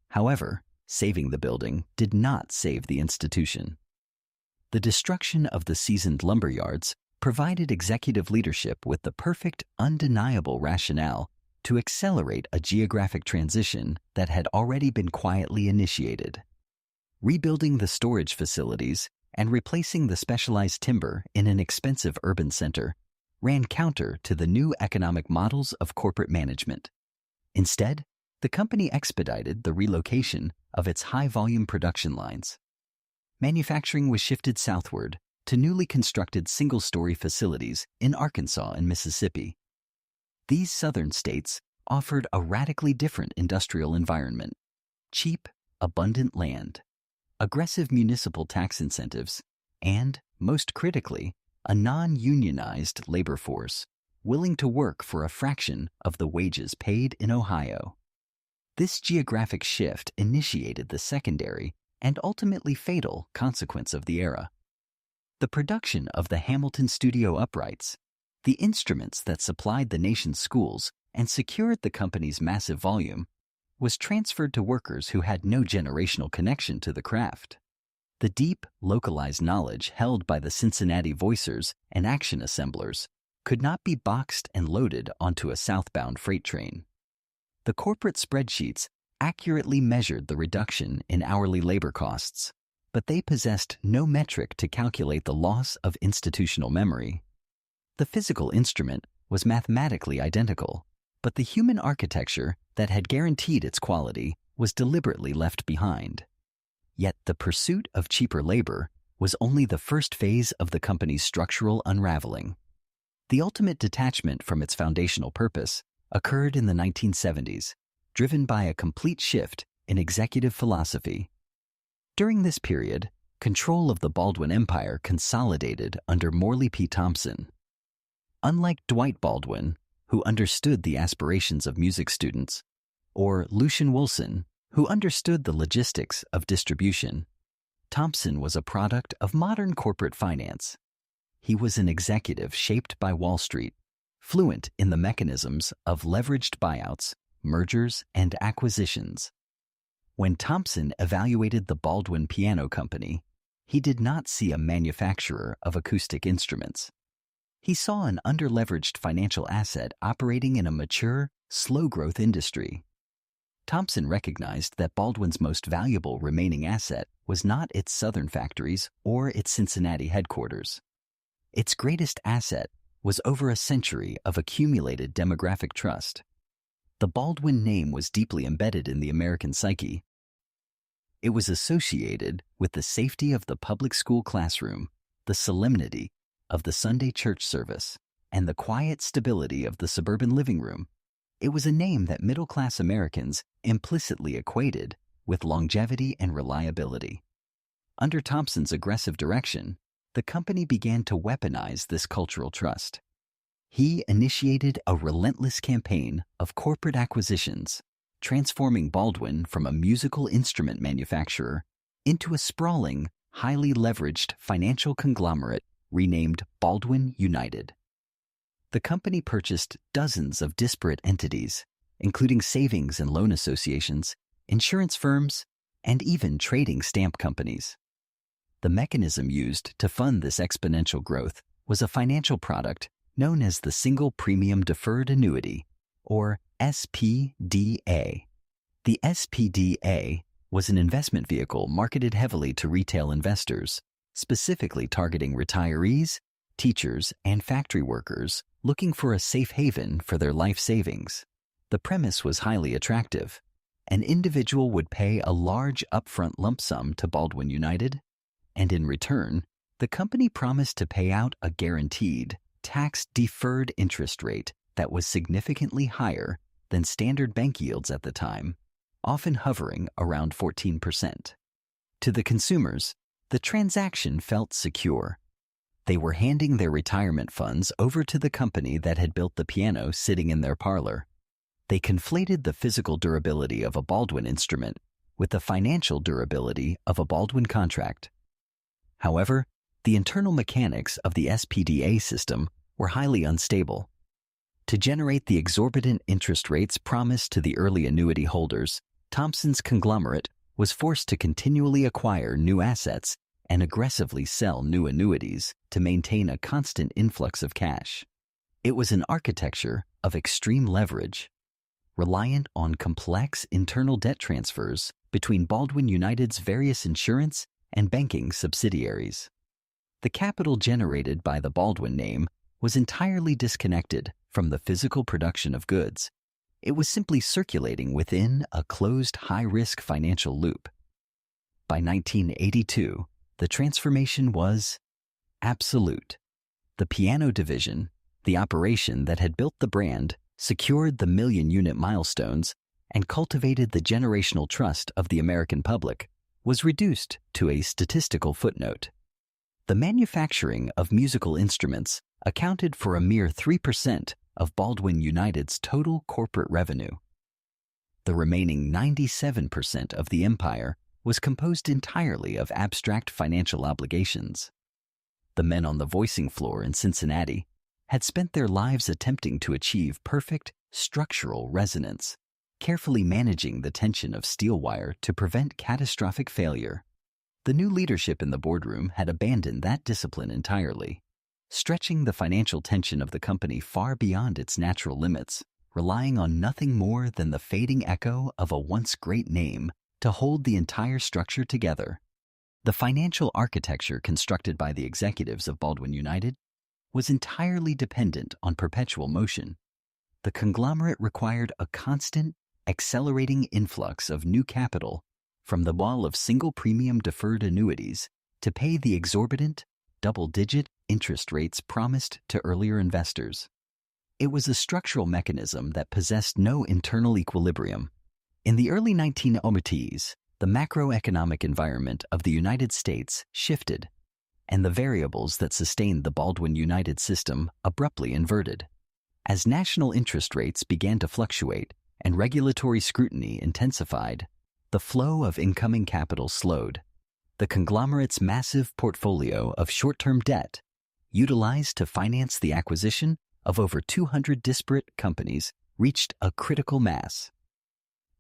A: However, saving the building did not save the institution. The destruction of the seasoned lumber yards provided executive leadership with the perfect, undeniable rationale to accelerate a geographic transition that had already been quietly initiated. Rebuilding the storage facilities and replacing the specialized timber in an expensive urban center ran counter to the new economic models of corporate management. Instead, the company expedited the relocation of its high-volume production lines. Manufacturing was shifted southward to newly constructed single-story facilities in Arkansas and Mississippi. These southern states offered a radically different industrial environment: cheap, abundant land, aggressive municipal tax incentives, and, most critically, a non-unionized labor force willing to work for a fraction of the wages paid in Ohio. This geographic shift initiated the secondary and ultimately fatal consequence of the era. The production of the Hamilton studio uprights, the instruments that supplied the nation's schools and secured the company's massive volume, was transferred to workers who had no generational connection to the craft. The deep, localized knowledge held by the Cincinnati voicers and action assemblers could not be boxed and loaded onto a southbound freight train. The corporate spreadsheets accurately measured the reduction in hourly labor costs, but they possessed no metric to calculate the loss of institutional memory. The physical instrument was mathematically identical, but the human architecture that had guaranteed its quality was deliberately left behind. Yet the pursuit of cheaper labor was only the first phase of the company's structural unraveling. The ultimate detachment from its foundational purpose occurred in the 1970s, driven by a complete shift in executive philosophy. During this period, control of the Baldwin Empire consolidated under Morley P. Thompson. Unlike Dwight Baldwin, who understood the aspirations of music students, or Lucian Wilson, who understood the logistics of distribution, Thompson was a product of modern corporate finance. He was an executive shaped by Wall Street, fluent in the mechanisms of leveraged buyouts, mergers, and acquisitions. When Thompson evaluated the Baldwin Piano Company, he did not see a manufacturer of acoustic instruments. He saw an underleveraged financial asset operating in a mature, slow-growth industry. Thompson recognized that Baldwin's most valuable remaining asset was not its southern factories or its Cincinnati headquarters. Its greatest asset was over a century of accumulated demographic trust. The Baldwin name was deeply embedded in the American psyche. It was associated with the safety of the public school classroom, the solemnity of the Sunday church service, and the quiet stability of the suburban living room. It was a name that middle-class Americans implicitly equated with longevity and reliability. Under Thompson's aggressive direction, the company began to weaponize this cultural trust. He initiated a relentless campaign of corporate acquisitions, transforming Baldwin from a musical instrument manufacturer into a sprawling, highly leveraged financial conglomerate renamed Baldwin United. The company purchased dozens of disparate entities, including savings and loan associations, insurance firms, and even trading stamp companies. The mechanism used to fund this exponential growth was a financial product known as the Single Premium Deferred Annuity, or SPDA. The SPDA was an investment vehicle marketed heavily to retail investors, specifically targeting retirees, teachers, and factory workers looking for a safe haven for their life savings. The premise was highly attractive. An individual would pay a large upfront lump sum to Baldwin United, and in return, the company promised to pay out a guaranteed, tax-deferred interest rate that was significantly higher than standard bank yields at the time, often hovering around 14%. To the consumers, the transaction felt secure. They were handing their retirement funds over to the company that had built the piano sitting in their parlor. They conflated the physical durability of a Baldwin instrument with the financial durability of a Baldwin contract. However, the internal mechanics of the SPDA system were highly unstable. To generate the exorbitant interest rates promised to the early annuity holders, Thompson's conglomerate was forced to continually acquire new assets and aggressively sell new annuities to maintain a constant influx of cash. It was an architecture of extreme leverage, reliant on complex internal debt transfers between Baldwin United's various insurance and banking subsidiaries. The capital generated by the Baldwin name was entirely disconnected from the physical production of goods. It was simply circulating within a closed high-risk financial loop. By 1982, the transformation was absolute. The piano division, the operation that had built the brand, secured the million-unit milestones, and cultivated the generational trust of the American public, was reduced to a statistical footnote. The manufacturing of musical instruments accounted for a mere 3% of Baldwin United's total corporate revenue. The remaining 97% of the empire was composed entirely of abstract financial obligations. The men on the voicing floor in Cincinnati had spent their lives attempting to achieve perfect structural resonance, carefully managing the tension of steel wire to prevent catastrophic failure. The new leadership in the boardroom had abandoned that discipline entirely, stretching the financial tension of the company far beyond its natural limits, relying on nothing more than the fading echo of a once great name to hold the entire structure together. The financial architecture constructed by the executives of Baldwin United was entirely dependent on perpetual motion. The conglomerate required a constant, accelerating influx of new capital from the wall of single premium deferred annuities to pay the exorbitant, double-digit interest rates promised to earlier investors. It was a structural mechanism that possessed no internal equilibrium. In the early 1980s, the macroeconomic environment of the United States shifted, and the variables that sustained the Baldwin United system abruptly inverted. As national interest rates began to fluctuate and regulatory scrutiny intensified, the flow of incoming capital slowed. The conglomerate's massive portfolio of short-term debt, utilized to finance the acquisition of over 200 disparate companies, reached a critical mass.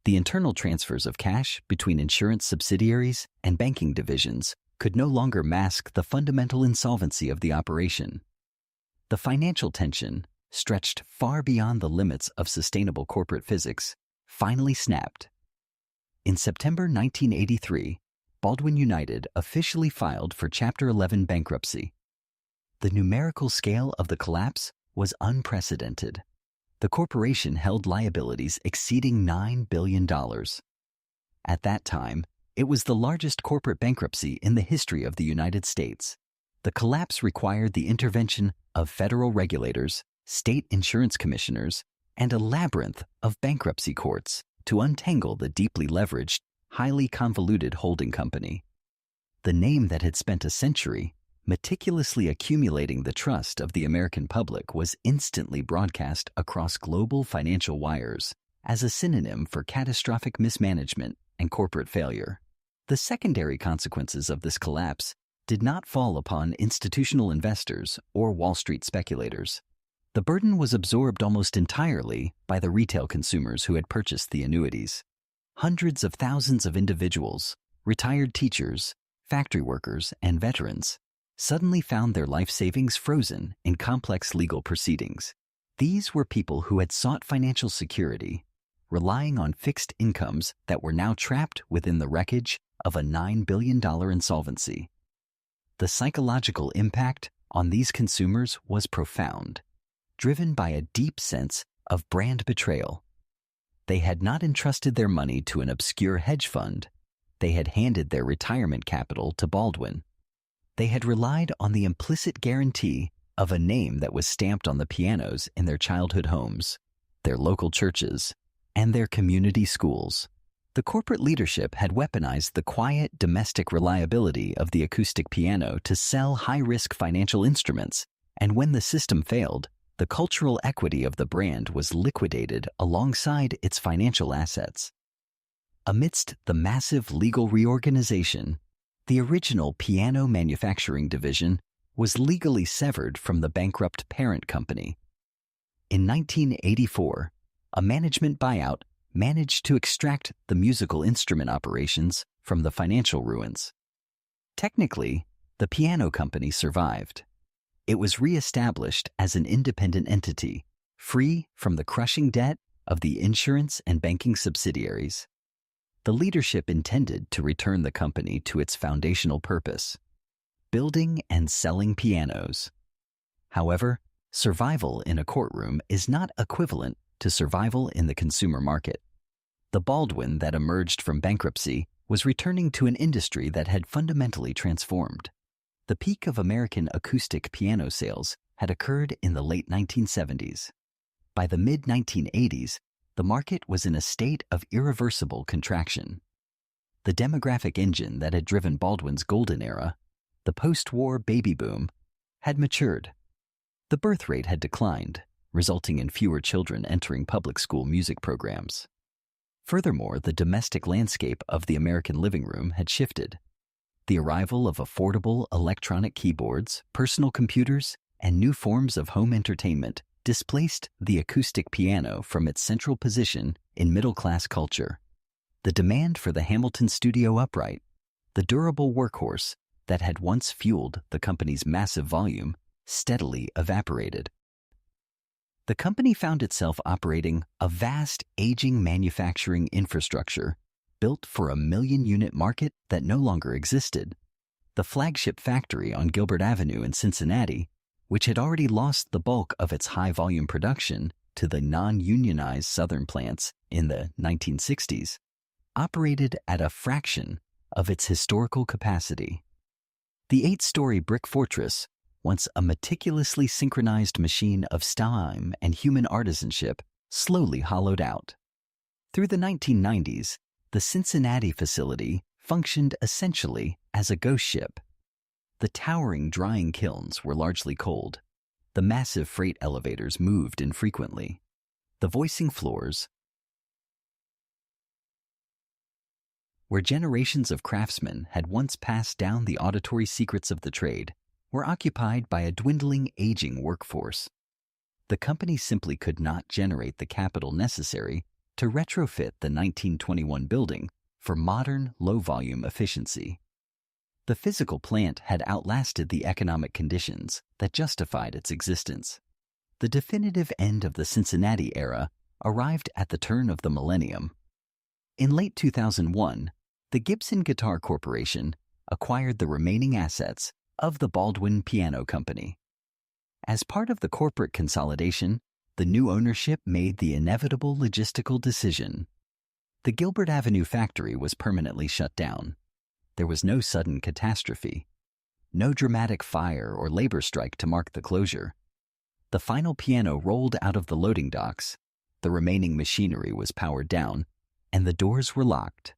A: The internal transfers of cash between insurance subsidiaries and banking divisions could no longer mask the fundamental insolvency of the operation. The financial tension, stretched far beyond the limits of sustainable corporate physics, finally snapped. In September 1983, Baldwin United officially filed for Chapter 11 bankruptcy. The numerical scale of the collapse was unprecedented. The corporation held liabilities exceeding $9 billion. At that time, it was the largest corporate bankruptcy in the history of the United States. The collapse required the intervention of federal regulators, state insurance commissioners, and a labyrinth of bankruptcy courts to untangle the deeply leveraged, highly convoluted holding company. The name that had spent a century meticulously accumulating the trust of the American public was instantly broadcast across global financial wires as a synonym for catastrophic mismanagement and corporate failure. The secondary consequences of this collapse did not fall upon institutional investors or Wall Street speculators. The burden was absorbed almost entirely by the retail consumers who had purchased the annuities. Hundreds of thousands of individuals, retired teachers, factory workers, and veterans suddenly found their life savings frozen in complex legal proceedings. These were people who had sought financial security, relying on fixed incomes that were now trapped within the wreckage of a $9 billion insolvency. The psychological impact on these consumers was profound, driven by a deep sense of brand betrayal. They had not entrusted their money to an obscure hedge fund. They had handed their retirement capital to Baldwin. They had relied on the implicit guarantee of a name that was stamped on the pianos in their childhood homes, their local churches, and their community schools. The corporate leadership had weaponized the quiet, domestic reliability of the acoustic piano to sell high-risk financial instruments, and when the system failed, the cultural equity of the brand was liquidated alongside its financial assets. Amidst the massive legal reorganization, the original piano manufacturing division was legally severed from the bankrupt parent company. In 1984, a management buyout managed to extract the musical instrument operations from the financial ruins. Technically, the piano company survived. It was re-established as an independent entity, free from the crushing debt of the insurance and banking subsidiaries. The leadership intended to return the company to its foundational purpose, building and selling pianos. However, survival in a courtroom is not equivalent to survival in the consumer market. The Baldwin that emerged from bankruptcy was returning to an industry that had fundamentally transformed. The peak of American acoustic piano sales had occurred in the late 1970s. By the mid-1980s, the market was in a state of irreversible contraction. The demographic engine that had driven Baldwin's golden era, the post-war baby boom, had matured. The birth rate had declined, resulting in fewer children entering public school music programs. Furthermore, the domestic landscape of the American living room had shifted. The arrival of affordable electronic keyboards, personal computers, and new forms of home entertainment displaced the acoustic piano from its central position in middle-class culture. The demand for the Hamilton Studio Upright, the durable workhorse that had once fueled the company's massive volume, steadily evaporated. The company found itself operating a vast, aging manufacturing infrastructure built for a million-unit market that no longer existed. The flagship factory on Gilbert Avenue in Cincinnati, which had already lost the bulk of its high-volume production to the non-unionized southern plants in the 1960s, operated at a fraction of its historical capacity. The 8-story brick fortress, once a meticulously synchronized machine of time and human artisanship, slowly hollowed out. Through the 1990s, the Cincinnati facility functioned essentially as a ghost ship. The towering drying kilns were largely cold. The massive freight elevators moved infrequently. The voicing floors, where generations of craftsmen had once passed down the auditory secrets of the trade, were occupied by a dwindling, aging workforce. The company simply could not generate the capital necessary to retrofit the 1921 building for modern, low-volume efficiency. The physical plant had outlasted the economic conditions that justified its existence. The definitive end of the Cincinnati era arrived at the turn of the millennium. In late 2001, the Gibson Guitar Corporation acquired the remaining assets of the Baldwin Piano Company. As part of the corporate consolidation, the new ownership made the inevitable logistical decision. The Gilbert Avenue factory was permanently shut down. There was no sudden catastrophe, no dramatic fire or labor strike to mark the closure. The final piano rolled out of the loading docks, the remaining machinery was powered down, and the doors were locked.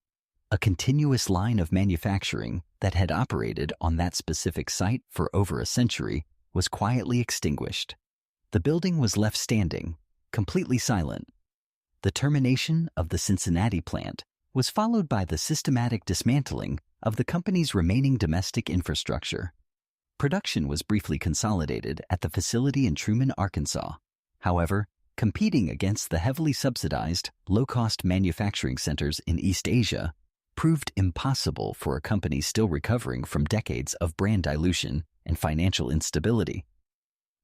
A: A continuous line of manufacturing that had operated on that specific site for over a century was quietly extinguished. The building was left standing, completely silent. The termination of the Cincinnati plant was followed by the systematic dismantling of the company's remaining domestic infrastructure. Production was briefly consolidated at the facility in Truman, Arkansas. However, competing against the heavily subsidized, low-cost manufacturing centers in East Asia proved impossible for a company still recovering from decades of brand dilution and financial instability.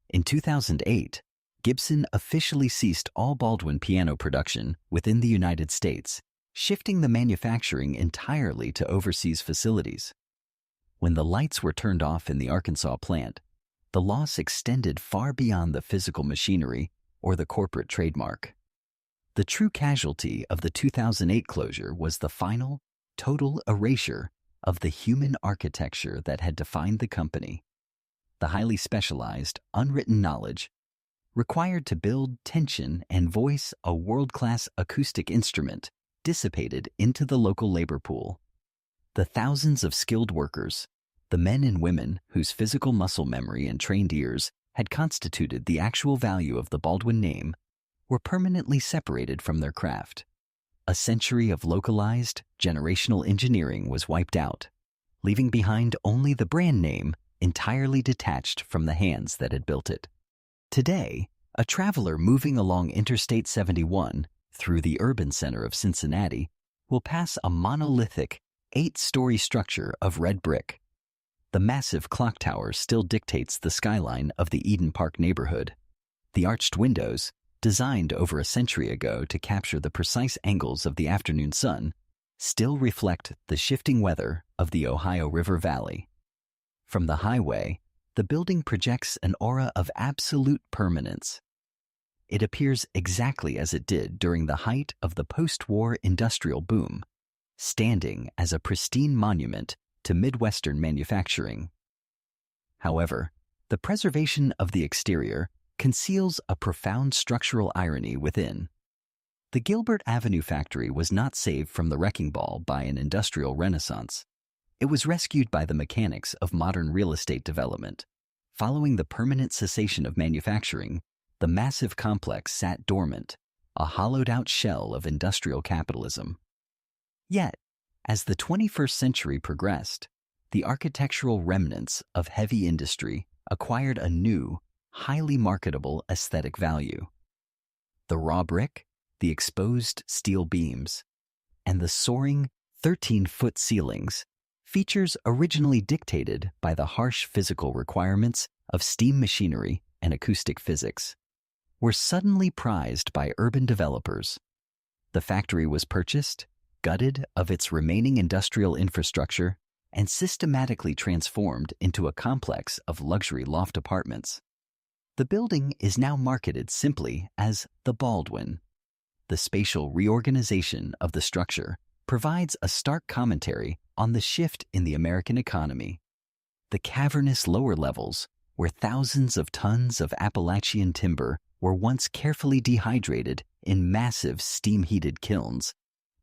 A: In 2008, Gibson officially ceased all Baldwin piano production within the United States, shifting the manufacturing entirely to overseas facilities. When the lights were turned off in the Arkansas plant, the loss extended far beyond the physical machinery or the corporate trademark. The true casualty of the 2008 closure was the final, total erasure of the human architecture that had defined the company. The highly specialized, unwritten knowledge required to build, tension, and voice a world-class acoustic instrument dissipated into the local labor pool. The thousands of skilled workers, the men and women whose physical muscle memory and trained ears had constituted the actual value of the Baldwin name, were permanently separated from their craft. A century of localized, generational engineering was wiped out, leaving behind only the brand name entirely detached from the hands that had built it. Today, a traveler moving along Interstate 71 through the urban center of Cincinnati will pass a monolithic, 8-story structure of red brick. The massive clock tower still dictates the skyline of the Eden Park neighborhood. The arched windows, designed over a century ago to capture the precise angles of the afternoon sun, still reflect the shifting weather of the Ohio River Valley. From the highway, the building projects an aura of absolute permanence. It appears exactly as it did during the height of the post-war industrial boom, standing as a pristine monument to Midwestern manufacturing. However, the preservation of the exterior conceals a profound structural irony within. The Gilbert Avenue factory was not saved from the wrecking ball by an industrial renaissance. It was rescued by the mechanics of modern real estate development. Following the permanent cessation of manufacturing, the massive complex sat dormant, a hollowed-out shell of industrial capitalism. Yet, as the 21st century progressed, the architectural remnants of heavy industry acquired a new, highly marketable aesthetic value. The raw brick, the exposed steel beams, and the soaring 13-foot ceilings, features originally dictated by the harsh physical requirements of steam machinery and acoustic physics, were suddenly prized by urban developers. The factory was purchased, gutted of its remaining industrial infrastructure, and systematically transformed into a complex of luxury loft apartments. The building is now marketed simply as the Baldwin. The spatial reorganization of the structure provides a stark commentary on the shift in the American economy. The cavernous lower levels, where thousands of tons of Appalachian timber were once carefully dehydrated in massive steam-heated kilns,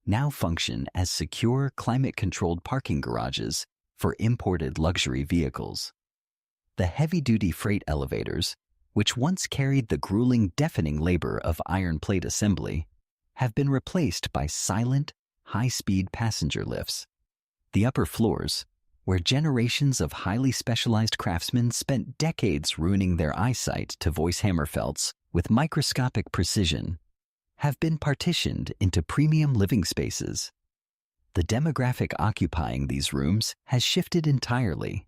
A: now function as secure, climate-controlled parking garages for imported luxury vehicles. The heavy-duty freight elevators, which once carried the grueling, deafening labor of iron plate assembly, have been replaced by silent, high-speed passenger lifts. The upper floors, where generations of highly specialized craftsmen spent decades ruining their eyesight to voice hammer felts with microscopic precision, have been partitioned into premium living spaces. The demographic occupying these rooms has shifted entirely.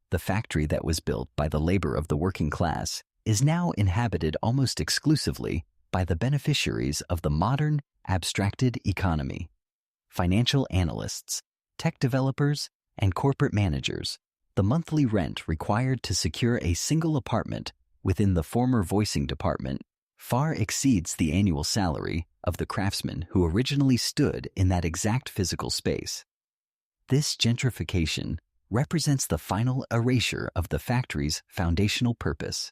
A: The factory that was built by the labor of the working class is now inhabited almost exclusively by the beneficiaries of the modern, abstracted economy. Financial analysts, tech developers, and corporate managers, the monthly rent required to secure a single apartment within the former voicing department far exceeds the annual salary of the craftsmen who originally stood in that exact physical space. This gentrification represents the final erasure of the factory's foundational purpose.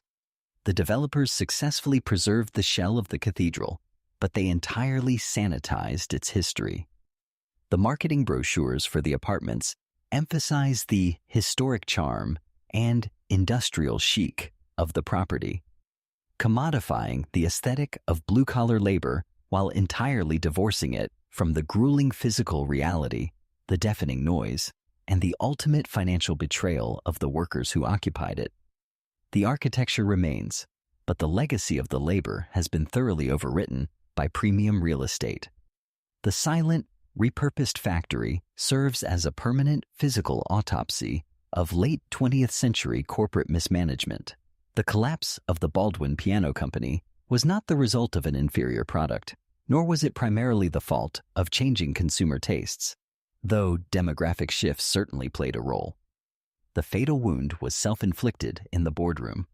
A: The developers successfully preserved the shell of the cathedral, but they entirely sanitized its history. The marketing brochures for the apartments emphasize the historic charm and industrial chic of the property, commodifying the aesthetic of blue-collar labor while entirely divorcing it from the grueling physical reality, the deafening noise, and the ultimate financial betrayal of the workers who occupied it. The architecture remains, but the legacy of the labor has been thoroughly overwritten by premium real estate. The silent, repurposed factory serves as a permanent physical autopsy of late 20th century corporate mismanagement. The collapse of the Baldwin Piano Company was not the result of an inferior product, nor was it primarily the fault of changing consumer tastes, though demographic shifts certainly played a role. The fatal wound was self-inflicted in the boardroom.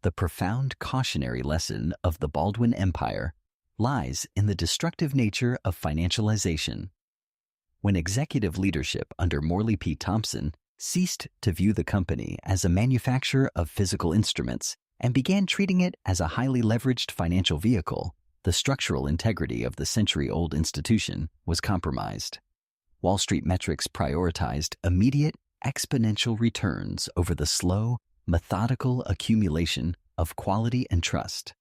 A: The profound cautionary lesson of the Baldwin Empire lies in the destructive nature of financialization. When executive leadership under Morley P. Thompson ceased to view the company as a manufacturer of physical instruments and began treating it as a highly leveraged financial vehicle, the structural integrity of the century-old institution was compromised. Wall Street metrics prioritized immediate, exponential returns over the slow, methodical accumulation of quality and trust.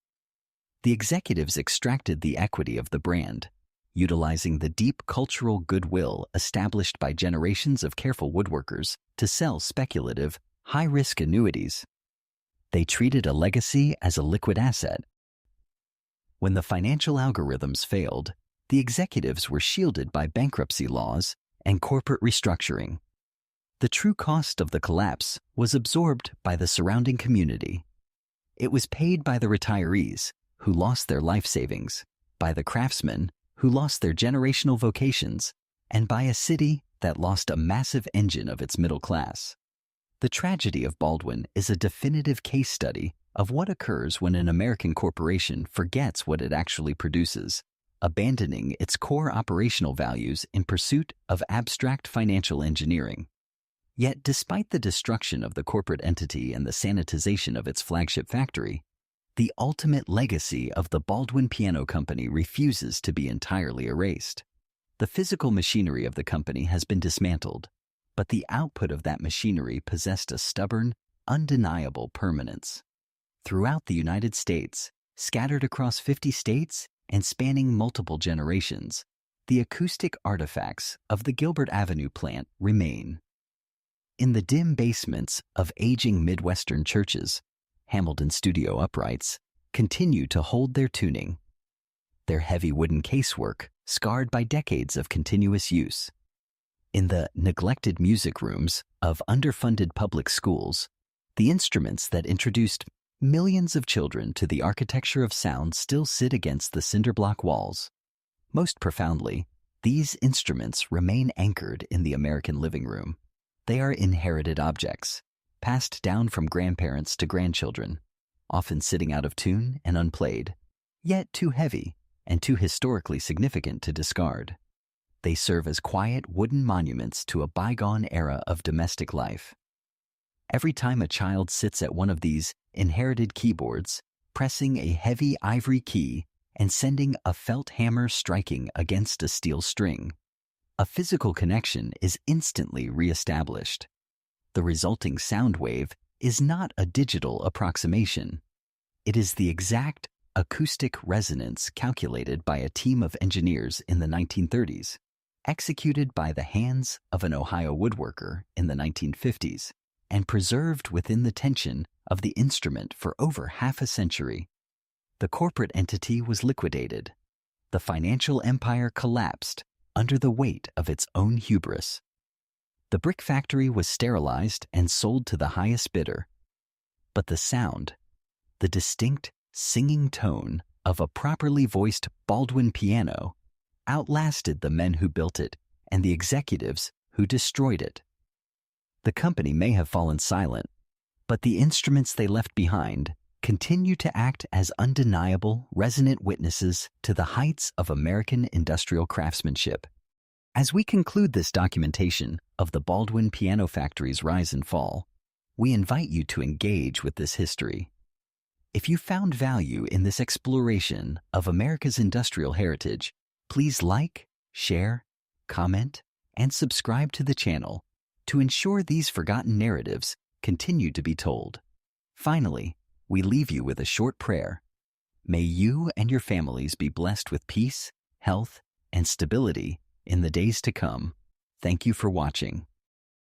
A: The executives extracted the equity of the brand, utilizing the deep cultural goodwill established by generations of careful woodworkers to sell speculative, high-risk annuities. They treated a legacy as a liquid asset. When the financial algorithms failed, the executives were shielded by bankruptcy laws and corporate restructuring. The true cost of the collapse was absorbed by the surrounding community. It was paid by the retirees, who lost their life savings, by the craftsmen, who lost their generational vocations, and by a city that lost a massive engine of its middle class. The tragedy of Baldwin is a definitive case study of what occurs when an American corporation forgets what it actually produces, abandoning its core operational values in pursuit of abstract financial engineering. Yet, despite the destruction of the corporate entity and the sanitization of its flagship factory, the ultimate legacy of the Baldwin Piano Company refuses to be entirely erased. The physical machinery of the company has been dismantled, but the output of that machinery possessed a stubborn, undeniable permanence. Throughout the United States, scattered across 50 states and spanning multiple generations, the acoustic artifacts of the Gilbert Avenue plant remain. In the dim basements of aging Midwestern churches, Hamilton studio uprights continue to hold their tuning, their heavy wooden casework scarred by decades of continuous use. In the neglected music rooms of underfunded public schools, the instruments that introduced millions of children to the architecture of sound still sit against the cinder block walls. Most profoundly, these instruments remain anchored in the American living room. They are inherited objects, passed down from grandparents to grandchildren, often sitting out of tune and unplayed, yet too heavy and too historically significant to discard. They serve as quiet wooden monuments to a bygone era of domestic life. Every time a child sits at one of these inherited keyboards, pressing a heavy ivory key and sending a felt hammer striking against a steel string, a physical connection is instantly reestablished. The resulting sound wave is not a digital approximation. It is the exact acoustic resonance calculated by a team of engineers in the 1930s, executed by the hands of an Ohio woodworker in the 1950s, and preserved within the tension of the instrument for over half a century. The corporate entity was liquidated. The financial empire collapsed under the weight of its own hubris. The brick factory was sterilized and sold to the highest bidder. But the sound, the distinct singing tone of a properly voiced Baldwin piano, outlasted the men who built it and the executives who destroyed it. The company may have fallen silent, but the instruments they left behind continue to act as undeniable, resonant witnesses to the heights of American industrial craftsmanship. As we conclude this documentation of the Baldwin Piano Factory's rise and fall, we invite you to engage with this history. If you found value in this exploration of America's industrial heritage, please like, share, comment, and subscribe to the channel to ensure these forgotten narratives continue to be told. Finally, we leave you with a short prayer. May you and your families be blessed with peace, health, and stability in the days to come. Thank you for watching.